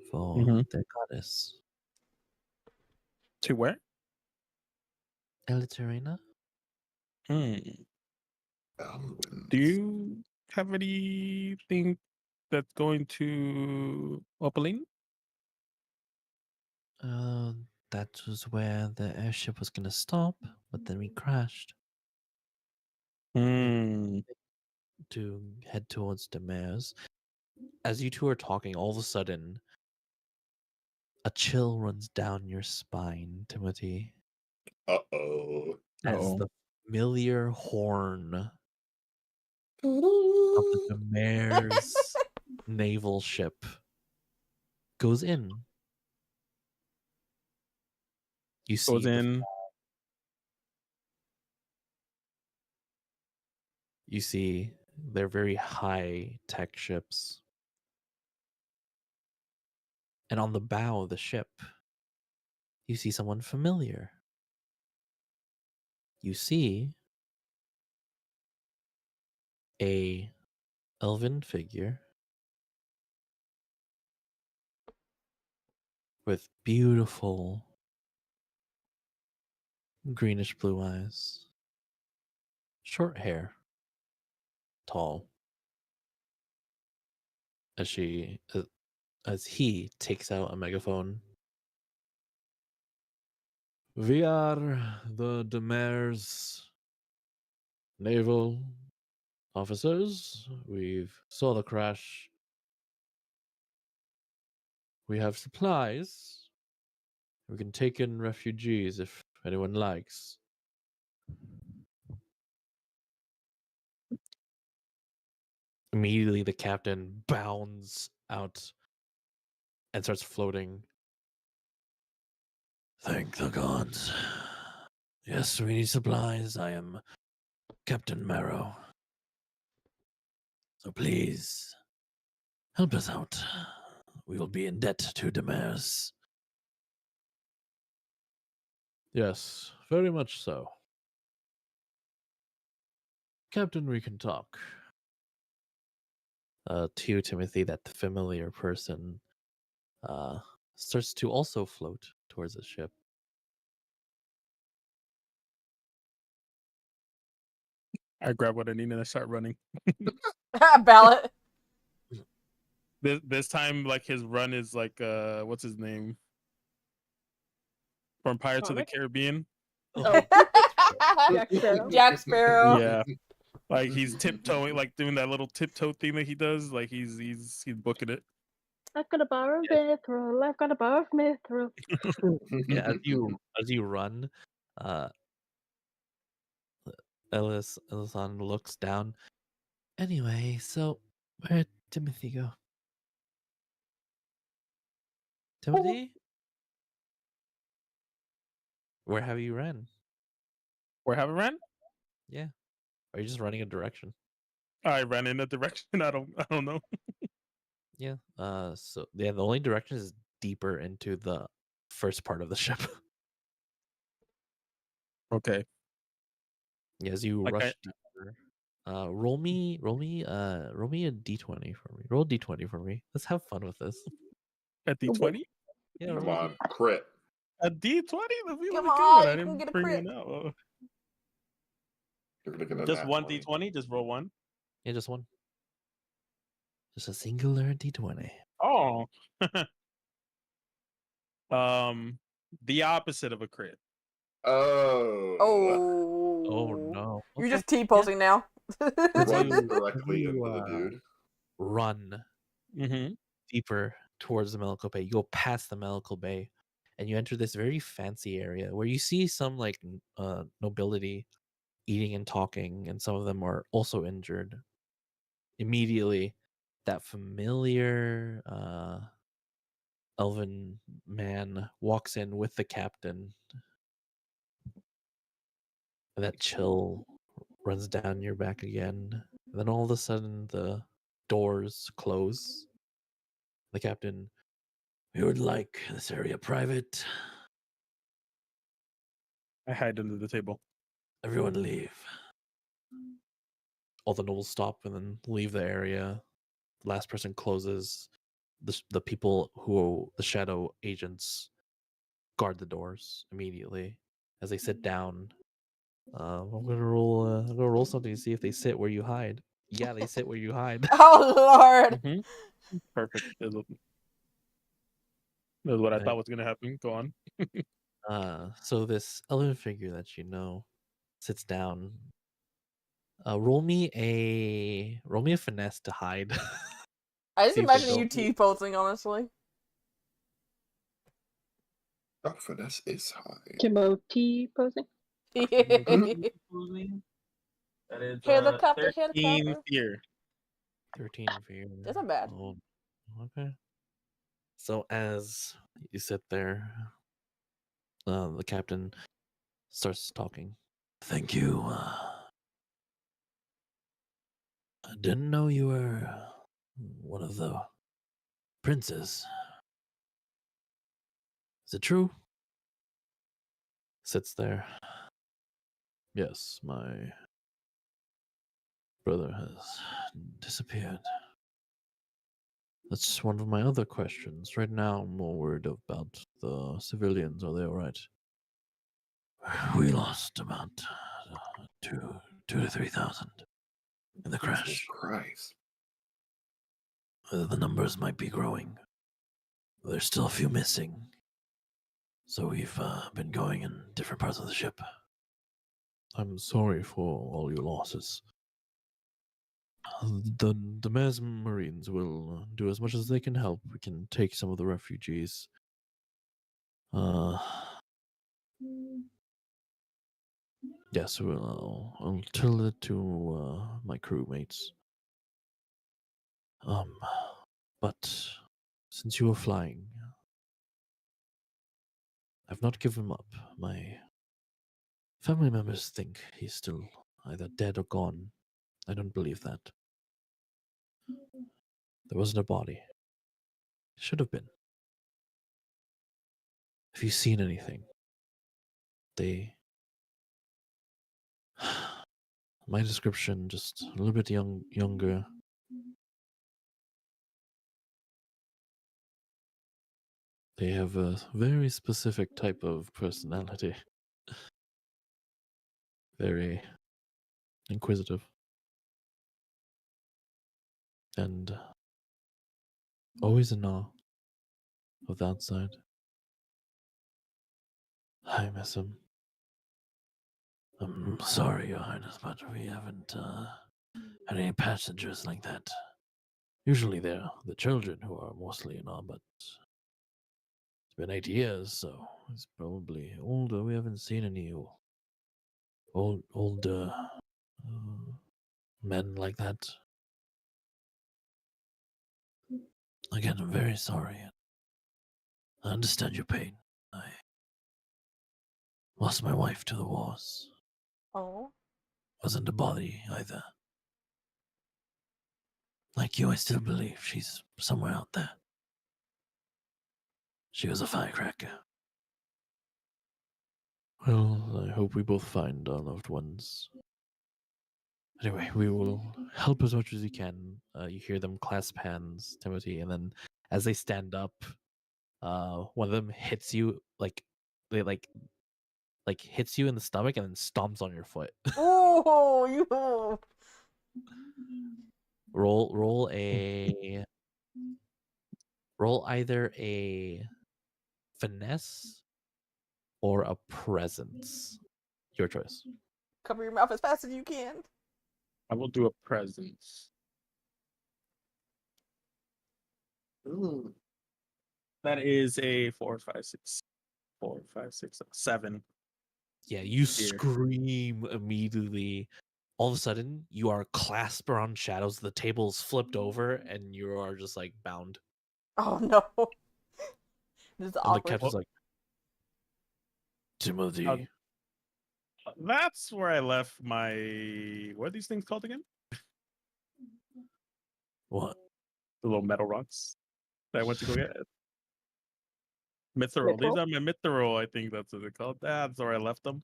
for their goddess. To where? Eliterena? Downwind. Do you have anything that's going to Opaline? That was where the airship was gonna stop, but then we crashed Hmm. to head towards Demers. As you two are talking, all of a sudden, a chill runs down your spine, Timothy, Uh-oh. as Uh-oh. the familiar horn of the Demers naval ship goes in. You see Goes in. You see, they're very high tech ships. And on the bow of the ship, you see someone familiar. You see a elven figure with beautiful greenish blue eyes, short hair, tall. As he takes out a megaphone. We are the Demers naval officers. We've saw the crash. We have supplies. We can take in refugees if anyone likes. Immediately, the captain bounds out and starts floating. Thank the gods. Yes, we need supplies. I am Captain Marrow. So please, help us out. We will be in debt to Demers. Yes, very much so. Captain, we can talk. To you, Timothy, that familiar person starts to also float towards the ship. I grab what I need and I start running. Ballot. This time, like his run is like what's his name from Pirates of the Sonic? Caribbean? Oh, Jack Sparrow. Jack Sparrow. Yeah, like he's tiptoeing, like doing that little tiptoe thing that he does. Like he's booking it. I've got a bar of mithril. I've got a bar of mithril. Yeah, as you run, uh, Ellison looks down. Anyway, so where'd Timothy go? Timothy? Where have you ran? Where have I ran? Yeah. Are you just running a direction? I ran in a direction. I don't know. Yeah. So yeah, the only direction is deeper into the first part of the ship. Okay. Yeah, as you Like rush deeper. Roll me a d20 for me. Roll a d20 for me. Let's have fun with this. a D20. Yeah, Come roll on, crit. A D20. Let me Come get on, one. I you can didn't get a bring crit. one out. Oh. You're gonna get a Just nat one 20. D20. Just roll one. Yeah, just one. Just a singular d20. Oh. The opposite of a crit. Oh. Oh. Oh no. You're Okay. just T-posing now. Runs You- directly you, into the dude. Run Mm-hmm. deeper towards the medical bay. You go past the medical bay and you enter this very fancy area where you see some like nobility eating and talking, and some of them are also injured. Immediately, that familiar elven man walks in with the captain. And that chill runs down your back again. And then all of a sudden, the doors close. The captain, we would like this area private. I hide under the table. Everyone leave. All the nobles stop and then leave the area. The last person closes. The people who the shadow agents guard the doors immediately. As they sit down, I'm gonna roll something to see if they sit where you hide. Yeah, they sit where you hide. Oh Lord! Perfect. That's what I Right. thought was gonna happen. Go on. So this elven figure that you know sits down. Roll me a finesse to hide. I just See if they imagine you don't. T-posing, honestly. Oh, finesse is high. Timothy posing. Here That is the copter, here the 13 copter. fear. 13 for you. That's not bad. Oh, okay. So as you sit there, the captain starts talking. Thank you. I didn't know you were one of the princes. Is it true? Sits there. Yes, my brother has disappeared. That's one of my other questions. Right now, I'm more worried about the civilians. Are they all right? We lost about two to 3,000 in the Jesus crash. Christ. The numbers might be growing. There's still a few missing. So we've been going in different parts of the ship. I'm sorry for all your losses. The Mayor's Marines will do as much as they can help. We can take some of the refugees. Yes, I'll tell it to my crewmates. But since you were flying, I've not given up. My family members think he's still either dead or gone. I don't believe that. There wasn't a body. Should have been. Have you seen anything? My description, just a little bit younger. They have a very specific type of personality. Very inquisitive. And always in awe of the outside. I miss him. I'm sorry, Your Highness, but we haven't had any passengers like that. Usually they're the children who are mostly in awe, but it's been 8 years, so he's probably older. We haven't seen any older men like that. Again, I'm very sorry. I understand your pain. I lost my wife to the wars. Oh. Wasn't a body either. Like you, I still believe she's somewhere out there. She was a firecracker. Well, I hope we both find our loved ones. Anyway, we will help as much as we can. You hear them clasp hands, Timothy, and then as they stand up, one of them hits you they hits you in the stomach and then stomps on your foot. Ooh, you. roll either a finesse or a presence. Your choice. Cover your mouth as fast as you can. I will do a presence. Ooh. That is a 4, 5, 6, 4, 5, 6, 7. Yeah, you Fear. scream immediately. All of a sudden, you are clasped around shadows. The table's flipped over, and you are just like bound. Oh no. This is And the awkward. captain's like, Timothy. That's where I left my. What are these things called again? What? The little metal rocks that I went to go get. Mithril. These Mithril? are my mithril. I think that's what they're called. That's where I left them.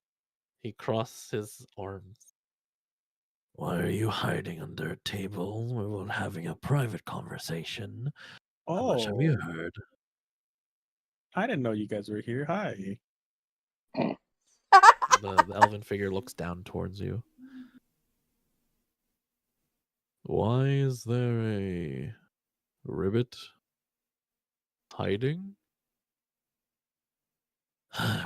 He crosses his arms. Why are you hiding under a table? We were having a private conversation. How much have you heard? I didn't know you guys were here. Hi. The elven figure looks down towards you. Why is there a ribbit hiding?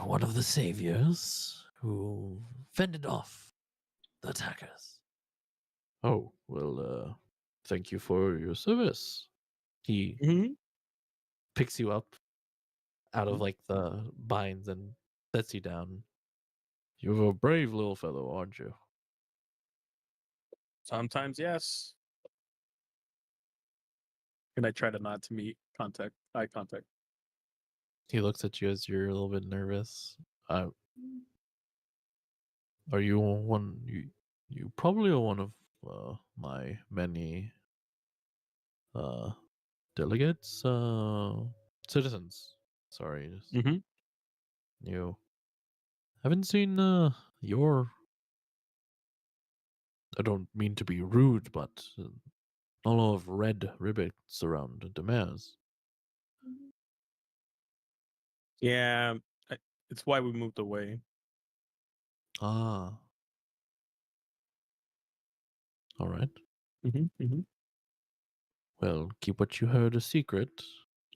One of the saviors who fended off the attackers. Oh, well, thank you for your service. He Mm-hmm. picks you up out of like the binds and sets you down. You're a brave little fellow, aren't you? Sometimes, yes. And I try to not to meet eye contact. He looks at you as you're a little bit nervous. Are you one? You probably are one of my many delegates, citizens. Sorry, Mm-hmm. you haven't seen your. I don't mean to be rude, but all of red ribbons around Demers. Yeah, it's why we moved away. Ah, all right. Mm-hmm. Mm-hmm. Well, keep what you heard a secret,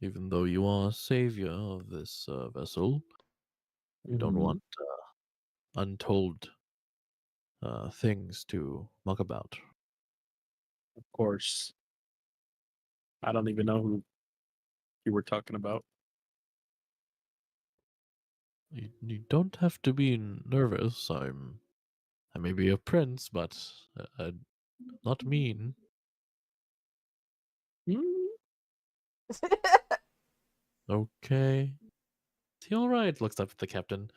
even though you are savior of this vessel. We don't want untold things to muck about. Of course. I don't even know who you were talking about. You don't have to be nervous. I may be a prince, but not mean. Okay. Is he all right? Looks up at the captain.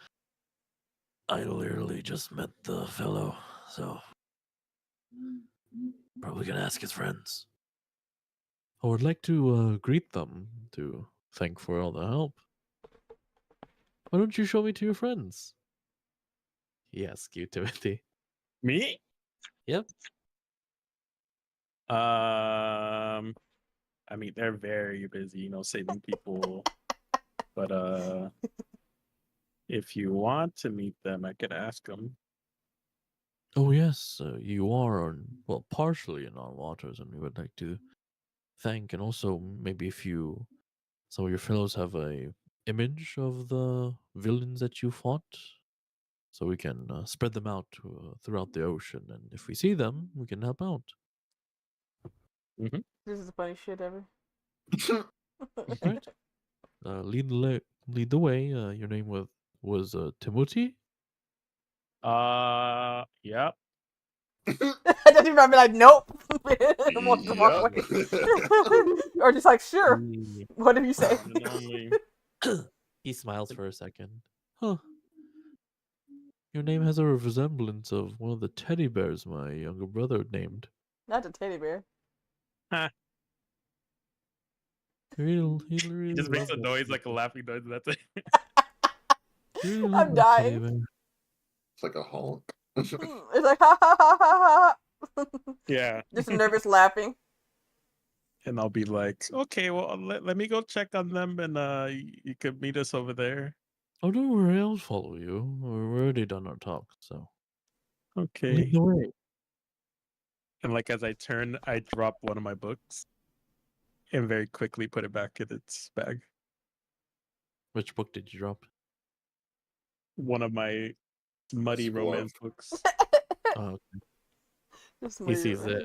I literally just met the fellow, so probably gonna ask his friends. I would like to greet them to thank for all the help. Why don't you show me to your friends? He asks you, Timothy. Me? Yep. I mean, they're very busy, saving people. But if you want to meet them, I could ask them. Oh yes, you are partially in our waters, and we would like to thank, and also maybe if some of your fellows have a image of the villains that you fought, so we can spread them out throughout the ocean, and if we see them, we can help out. Mm-hmm. This is the funniest shit ever. Right? Lead the way. Your name was Timothy. Yeah. I don't even be like, nope. Walk away. Or just like, sure. Whatever you say. He smiles for a second. Huh. Your name has a resemblance of one of the teddy bears my younger brother named. Not the teddy bear. He He just makes a noise like a laughing noise. And that's it. I'm dying. It's like a honk. It's like ha ha ha ha ha. Yeah. Just nervous laughing. And I'll be like, okay, well, let me go check on them, and you could meet us over there. Oh, don't worry, I'll follow you. We're already done our talk, so. Okay. Lead the way. And like as I turn, I drop one of my books, and very quickly put it back in its bag. Which book did you drop? One of my muddy romance books. Oh, okay. He sees it.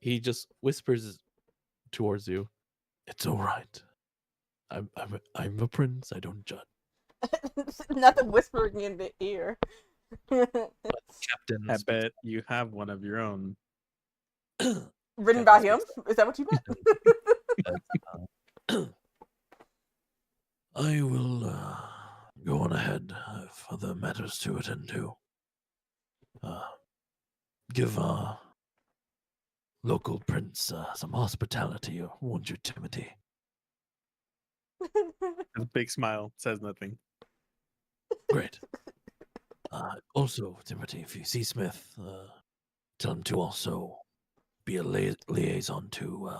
He just whispers towards you. It's all right. I'm a prince. I don't judge. Nothing whispering in the ear. Captain. I bet you have one of your own. Written by him? Is that what you meant? I will go on ahead. I have other matters to attend to. Give our local prince some hospitality, won't you, Timothy? A big smile, says nothing. Great. Also, Timothy, if you see Smith, tell him to also be a liaison to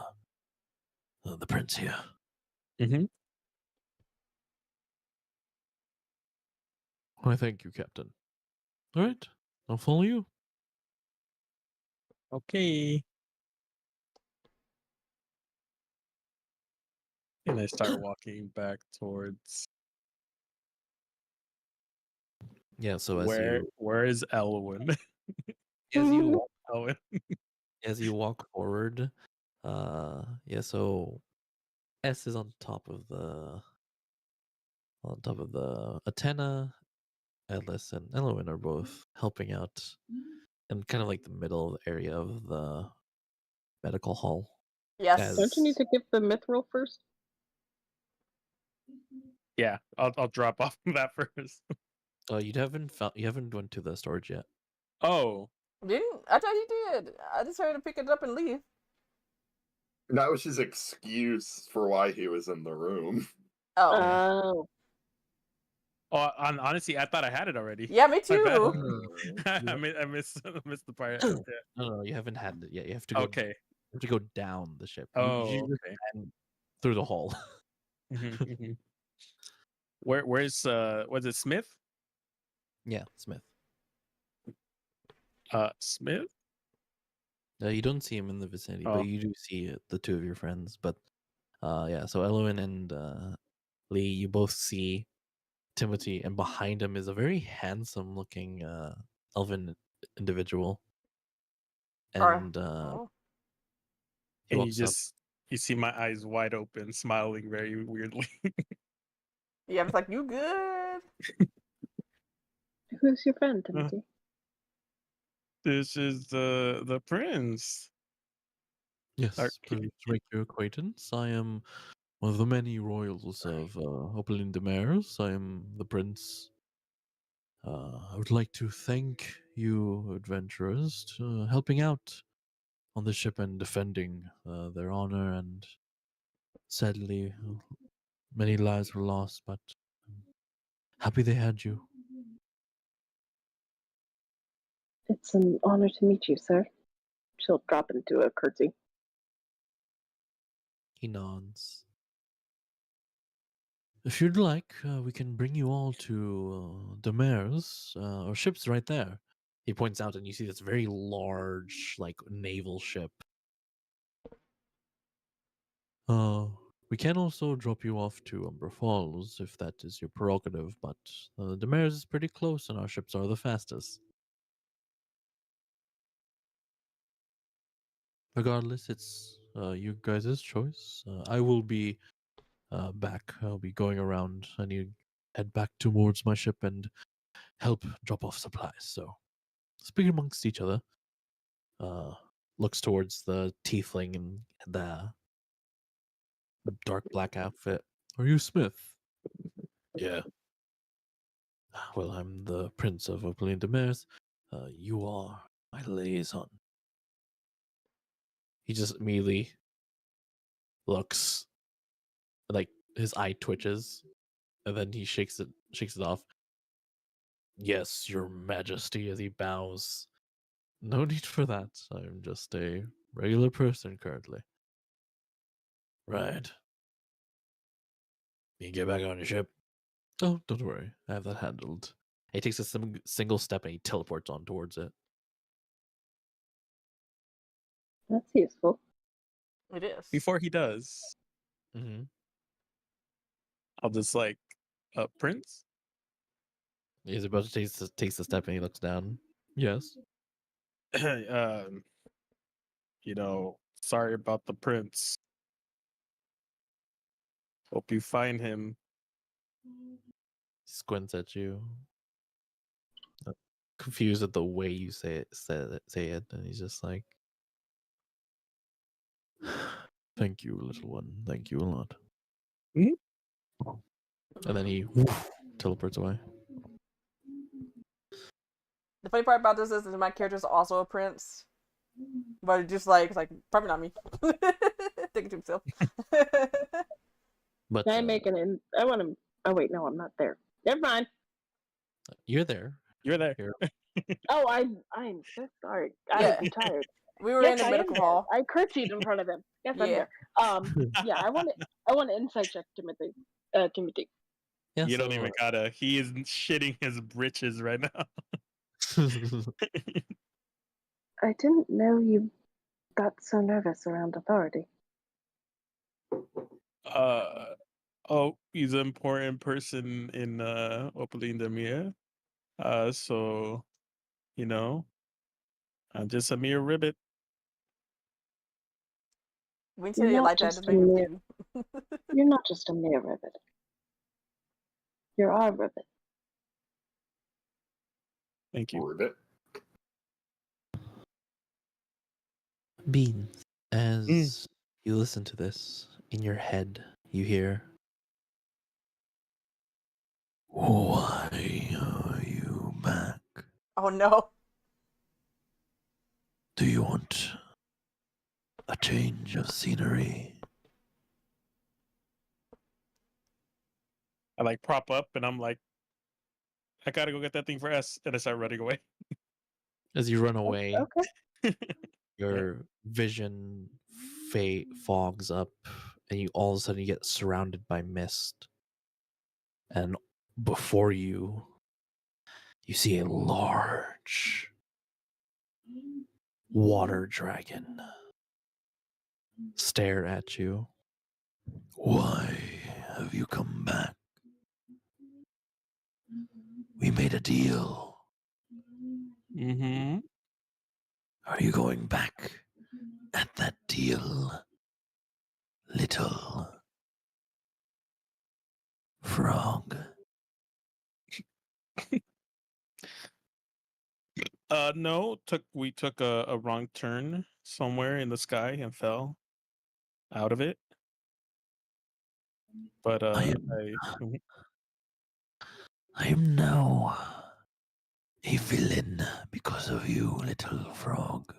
the prince here. Mm-hmm. Why, thank you, Captain. All right, I'll follow you. Okay. And I start walking back towards Yeah. So where is Elwyn? as you Elwyn. as you walk forward, yeah. So S is on top of the Atenna. Atlas and Elwyn are both helping out in kind of like the middle area of the medical hall. Yes. Don't you need to give the mithril first? Yeah, I'll drop off that first. You haven't went to the storage yet. Oh, Didn't I thought you did? I just heard him pick it up and leave. That was his excuse for why he was in the room. Oh. oh, honestly, I thought I had it already. Yeah, me My bad. too. I missed the part. No, you haven't had it yet. You have to go. Okay. You have to go down the ship. Oh, you just okay. ran through the hall. Where's was it Smith? Yeah, Smith. Smith? You don't see him in the vicinity, Oh. but you do see the two of your friends. But yeah, so Elwyn and Lee, you both see Timothy, and behind him is a very handsome-looking elven individual. And Oh. he And walks up. you see my eyes wide open, smiling very weirdly. Yeah, I was like, you good? Who's your friend, Timothy? This is the prince. Yes, Our pleased to make your acquaintance. I am one of the many royals of Opelin de Mares. I am the prince. I would like to thank you, adventurers, to helping out on the ship and defending their honor. And sadly, many lives were lost, but I'm happy they had you. It's an honor to meet you, sir. She'll drop into a curtsy. He nods. If you'd like, we can bring you all to Demares. Our ship's right there. He points out, and you see this very large, like, naval ship. We can also drop you off to Umber Falls, if that is your prerogative, but Demares is pretty close, and our ships are the fastest. Regardless, it's you guys' choice. I will be back. I'll be going around. I need to head back towards my ship and help drop off supplies. So speak amongst each other. Looks towards the tiefling and the dark black outfit. Are you Smith? Yeah. Well, I'm the Prince of Opelin de Mares. You are my liaison. He just immediately looks like his eye twitches, and then he shakes it off. Yes, your majesty, as he bows. No need for that. I'm just a regular person currently. Right. You get back on your ship? Oh, don't worry. I have that handled. He takes a single step and he teleports on towards it. That's useful. It is. Before he does, Mm-hmm. I'll just like, Prince? He's about to takes the step and he looks down. Yes. Sorry about the prince. Hope you find him. Squints at you. Confused at the way you say it, and he's just like, thank you, little one. Thank you a lot. Mm-hmm. And then he teleports away. The funny part about this is that my character's also a prince. But just like, it's like, probably not me. Thinking to himself. But Can I make I want to. Oh wait, no, I'm not there. Never mind. you're there. You're there. Oh, I'm so sorry. Yeah. I'm tired. We were Yes, in the I am medical there. hall. I curtsied in front of him. Yes, I'm Yeah. there. Yeah, I want to insight check Timothy. Timothy. Yeah, You don't even so, gotta. He is shitting his britches right now. I didn't know you got so nervous around authority. Oh, he's an important person in Opalinda Mia. So you know, I'm just a mere ribbit. We You're tell you not like that to just a make him mere. do. You're not just a mere ribbit. You're our ribbit. Thank you. Ribbit. Beans, as you listen to this, in your head, you hear, "Why are you back? Oh no. Do you want a change of scenery?" I like prop up and I'm like, I gotta go get that thing for S, and I start running away. As you run away, Okay. your vision fogs up, and you all of a sudden you get surrounded by mist. And before you, you see a large water dragon stare at you. "Why have you come back? We made a deal. Mm-hmm. Are you going back at that deal, little frog?" No, we took a wrong turn somewhere in the sky and fell out of it. But I am now a villain because of you, little frog.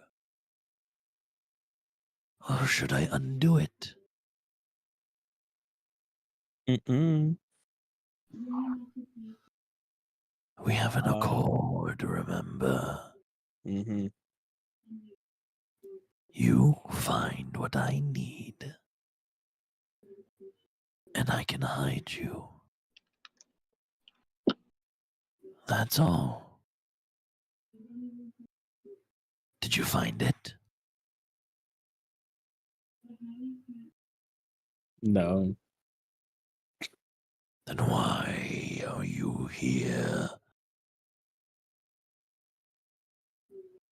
Or should I undo it? mm-mm. We have an Uh, accord, remember? mm-hmm. You find what I need, and I can hide you. That's all. Did you find it? No. Then why are you here?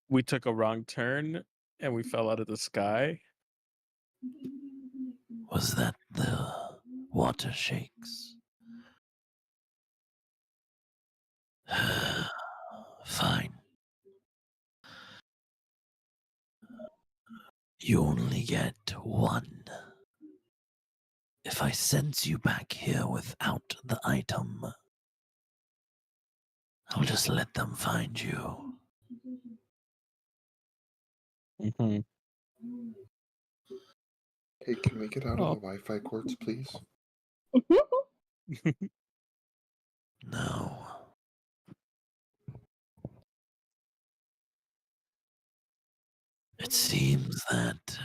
We took a wrong turn and we fell out of the sky. Was that the water shakes? Fine. You only get one. If I send you back here without the item, I'll just let them find you. Mm-hmm. Hey, can we get out of Oh. the Wi-Fi cords, please? No. It seems that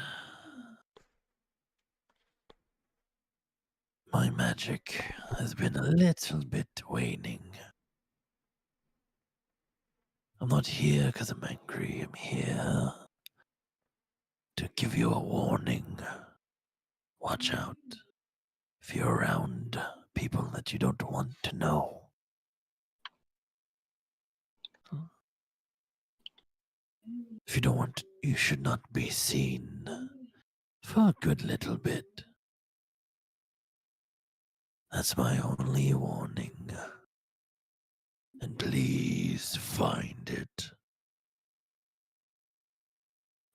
my magic has been a little bit waning. I'm not here because I'm angry. I'm here to give you a warning. Watch out if you're around people that you don't want to know. If you don't want to, you should not be seen for a good little bit. That's my only warning. And please find it.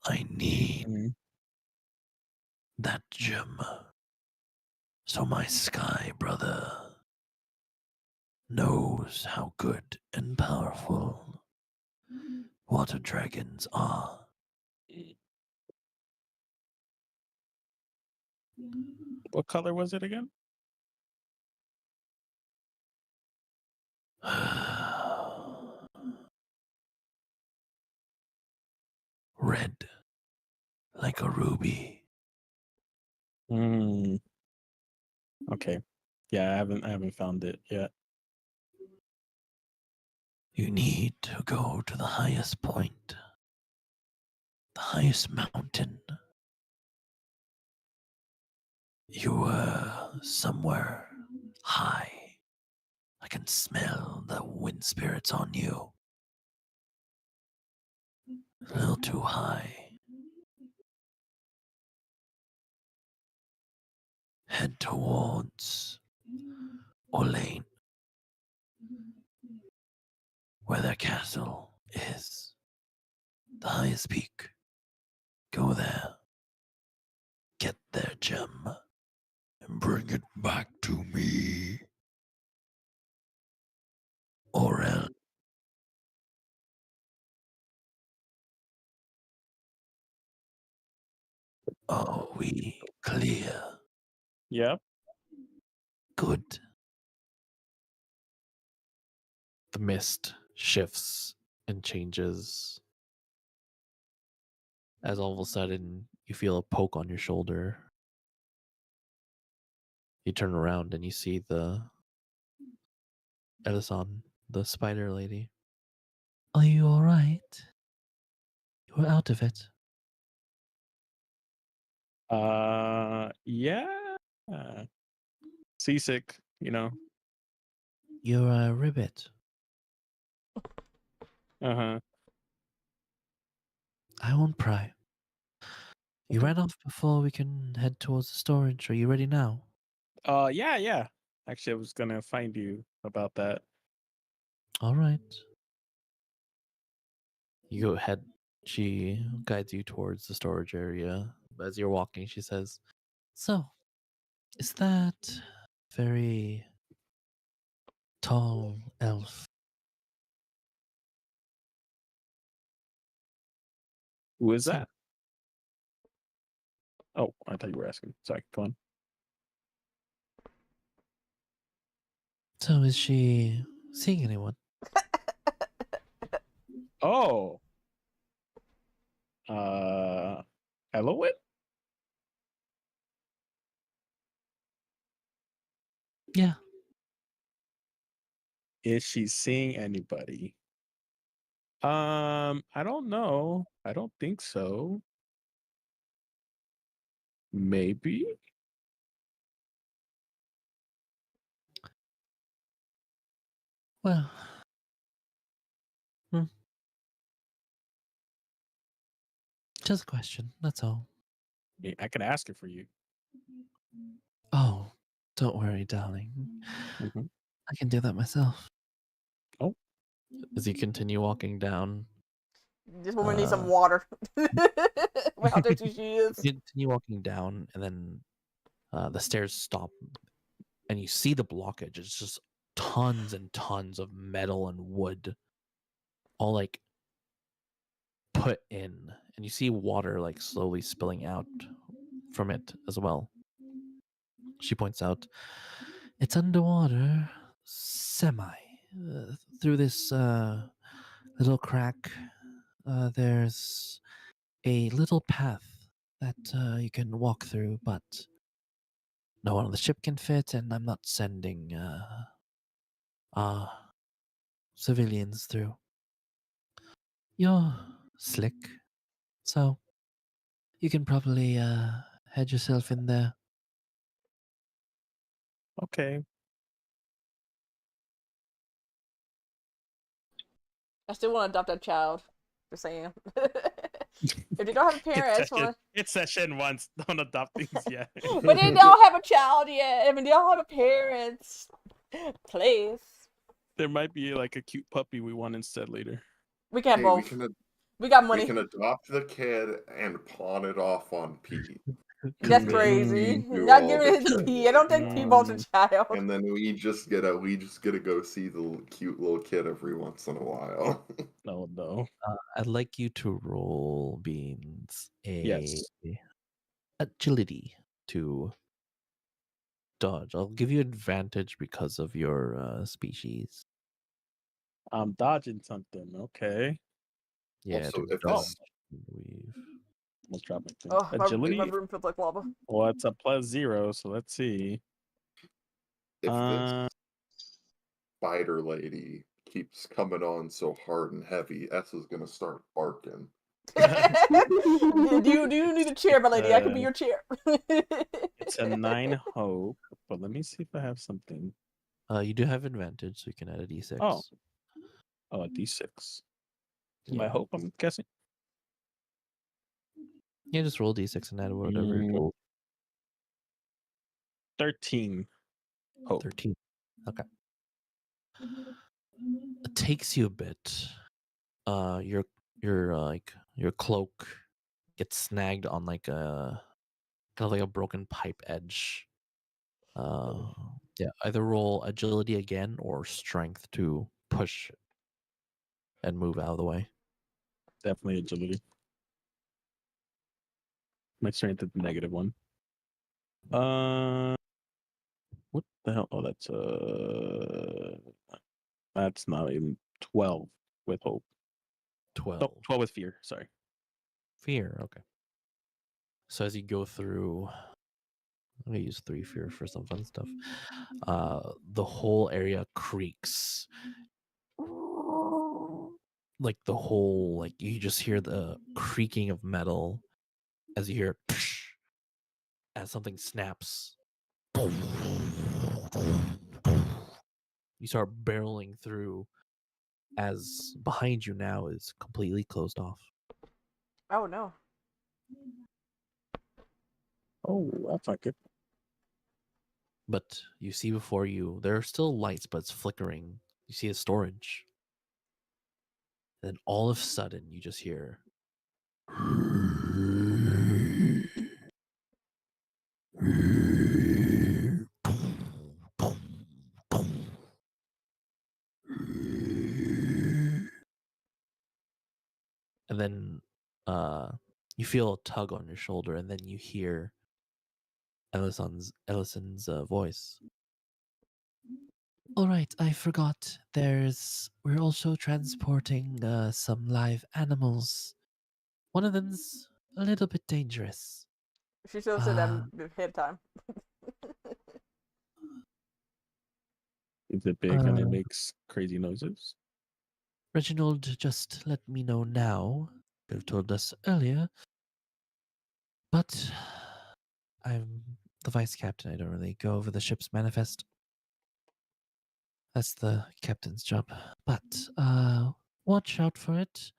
I need Mhm. that gem. So my sky brother knows how good and powerful water dragons are. What color was it again? Red, like a ruby. Mm. Okay. Yeah, I haven't found it yet. You need to go to the highest point, the highest mountain. You were somewhere high. I can smell the wind spirits on you. A little too high. Head towards Orlane, where their castle is. The highest peak. Go there. Get their gem. And bring it back to me. Or else. Are we clear? Yep. Good. The mist shifts and changes as all of a sudden you feel a poke on your shoulder. You turn around and you see the Edison, the spider lady. Are you alright? You were out of it. Yeah. Seasick, you know. You're a ribbit. Uh-huh. I won't pry. You Okay. ran off before we can head towards the storage. Are you ready now? Yeah. Actually, I was gonna find you about that. Alright. You go ahead. She guides you towards the storage area. As you're walking, she says, So, is that very tall elf? Who is So- that? Oh, I thought you were asking. Sorry, go on. So, is she seeing anyone? Oh. Eloit? Yeah. Is she seeing anybody? I don't know. I don't think so. Maybe. Well. Just a question, that's all. Yeah, I can ask her for you. Oh, don't worry, darling. Mm-hmm. I can do that myself. Oh. As you continue walking down, This woman needs some water. How thirsty she is. you continue walking down, and then the stairs stop, and you see the blockage. It's just tons and tons of metal and wood, all like put in, and you see water like slowly spilling out from it as well. She points out, it's underwater, semi. Through this little crack, there's a little path that you can walk through, but no one on the ship can fit, and I'm not sending civilians through. You're slick, so you can probably head yourself in there. Okay. I still want to adopt that child. Just saying. If they don't have a parent, I just want. It's session once. Don't adopt things yet. But they don't have a child yet. I mean, they don't have a parent. Please. There might be like a cute puppy we want instead later. We can have Hey, both. We got money. We can adopt the kid and pawn it off on Pete. That's And crazy. we do Not all giving it the to shit. P. I don't think P wants a child. And then we just get to go see the cute little kid every once in a while. No. I'd like you to roll Beans Yes. agility to dodge. I'll give you advantage because of your species. I'm dodging something. Okay. Yeah, Also, to if dodge it's and weave. Almost dropped my thing. Oh, Agility. my room feels like lava. Well, it's a +0, so let's see. If this Uh, spider lady keeps coming on so hard and heavy, S is gonna start barking. do you need a chair, my lady? I could be your chair. it's a 9 hope, but let me see if I have something. You do have advantage, so you can add a d6. Oh, a d6. My Yeah. hope, I'm guessing. Yeah, just roll d6 and add whatever you roll. 13 hope. 13. Okay. It takes you a bit. Your cloak gets snagged on like a kind of like a broken pipe edge. Yeah, either roll agility again or strength to push and move out of the way. Definitely agility. My strength is -1. What the hell? Oh, that's not even 12 with hope. 12. Oh, 12 with fear. Sorry. Fear, okay. So as you go through, I'm gonna use 3 fear for some fun stuff. The whole area creaks. Like the whole, like you just hear the creaking of metal as you hear as something snaps. You start barreling through as behind you now is completely closed off. Oh no. Oh, that's not good. But you see before you, there are still lights, but it's flickering. You see a storage. Then all of a sudden, you just hear. And then you feel a tug on your shoulder, and then you hear Ellison's voice. All right, I forgot. We're also transporting some live animals. One of them's a little bit dangerous. She still said that ahead of time. Is it big and it makes crazy noises? Reginald just let me know now. Could have told us earlier. But I'm the vice captain. I don't really go over the ship's manifest. That's the captain's job. But watch out for it.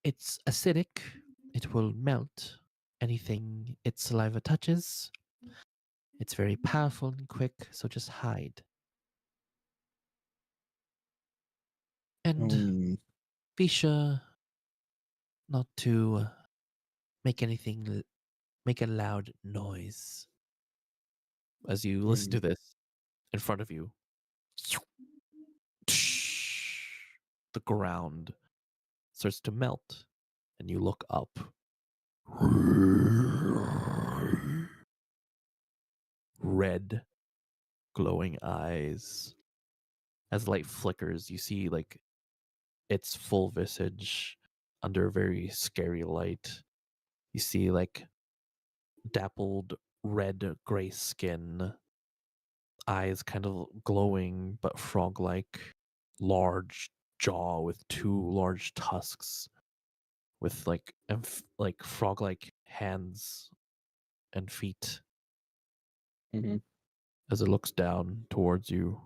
It's acidic. It will melt anything its saliva touches. It's very powerful and quick, so just hide. And be sure not to make a loud noise. As you listen to this in front of you, the ground starts to melt, and you look up. Red, glowing eyes. As light flickers, you see like its full visage under a very scary light. You see like dappled red gray skin, eyes kind of glowing but frog-like, large jaw with 2 large tusks, with like like frog-like hands and feet. Mm-hmm. As it looks down towards you.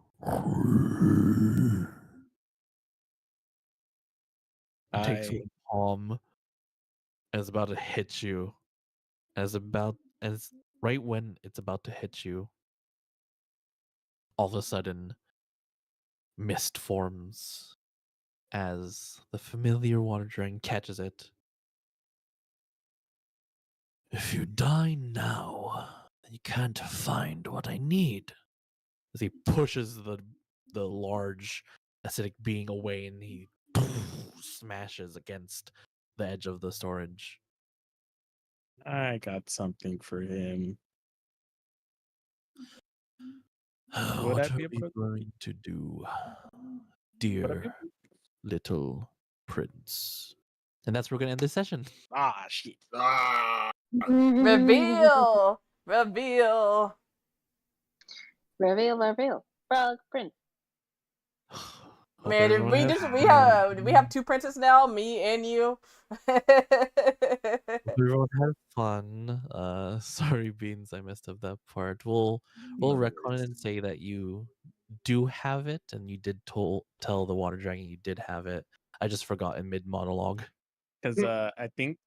It takes one palm and is about to hit you. As right when it's about to hit you, all of a sudden mist forms as the familiar water dragon catches it. If you die now, then you can't find what I need. As he pushes the large acidic being away and he smashes against the edge of the storage. I got something for him. Would What I are be we able to? going to do, Would I be dear able little prince? And that's where we're going to end this session. Ah, shit. Ah! Reveal! Reveal! Reveal. Frog Prince. Hope Man, everyone has we have two princes now, me and you. everyone had fun. Sorry, Beans, I messed up that part. We'll No retcon worries. it and say that you do have it, and you did tell the water dragon you did have it. I just forgot in mid monologue. Because I think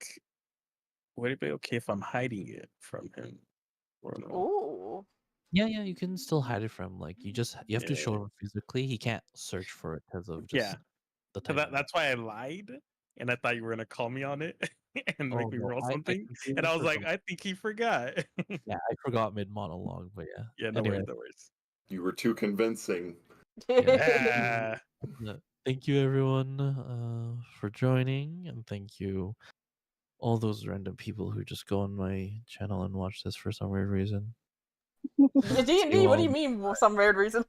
would it be okay if I'm hiding it from him? Or no? Ooh. Yeah, you can still hide it from you have to show Yeah. him physically. He can't search for it because of just Yeah. the So type. that's why I lied, and I thought you were gonna call me on it and make Oh me no, roll I something. completely And I was like, forgot. I think he forgot. Yeah, I forgot mid monologue, but yeah. Yeah, no Anyway, worries, no worries. You were too convincing. Yeah. Thank you everyone for joining, and thank you all those random people who just go on my channel and watch this for some weird reason. See D&D, you what do you all. mean for some weird reason?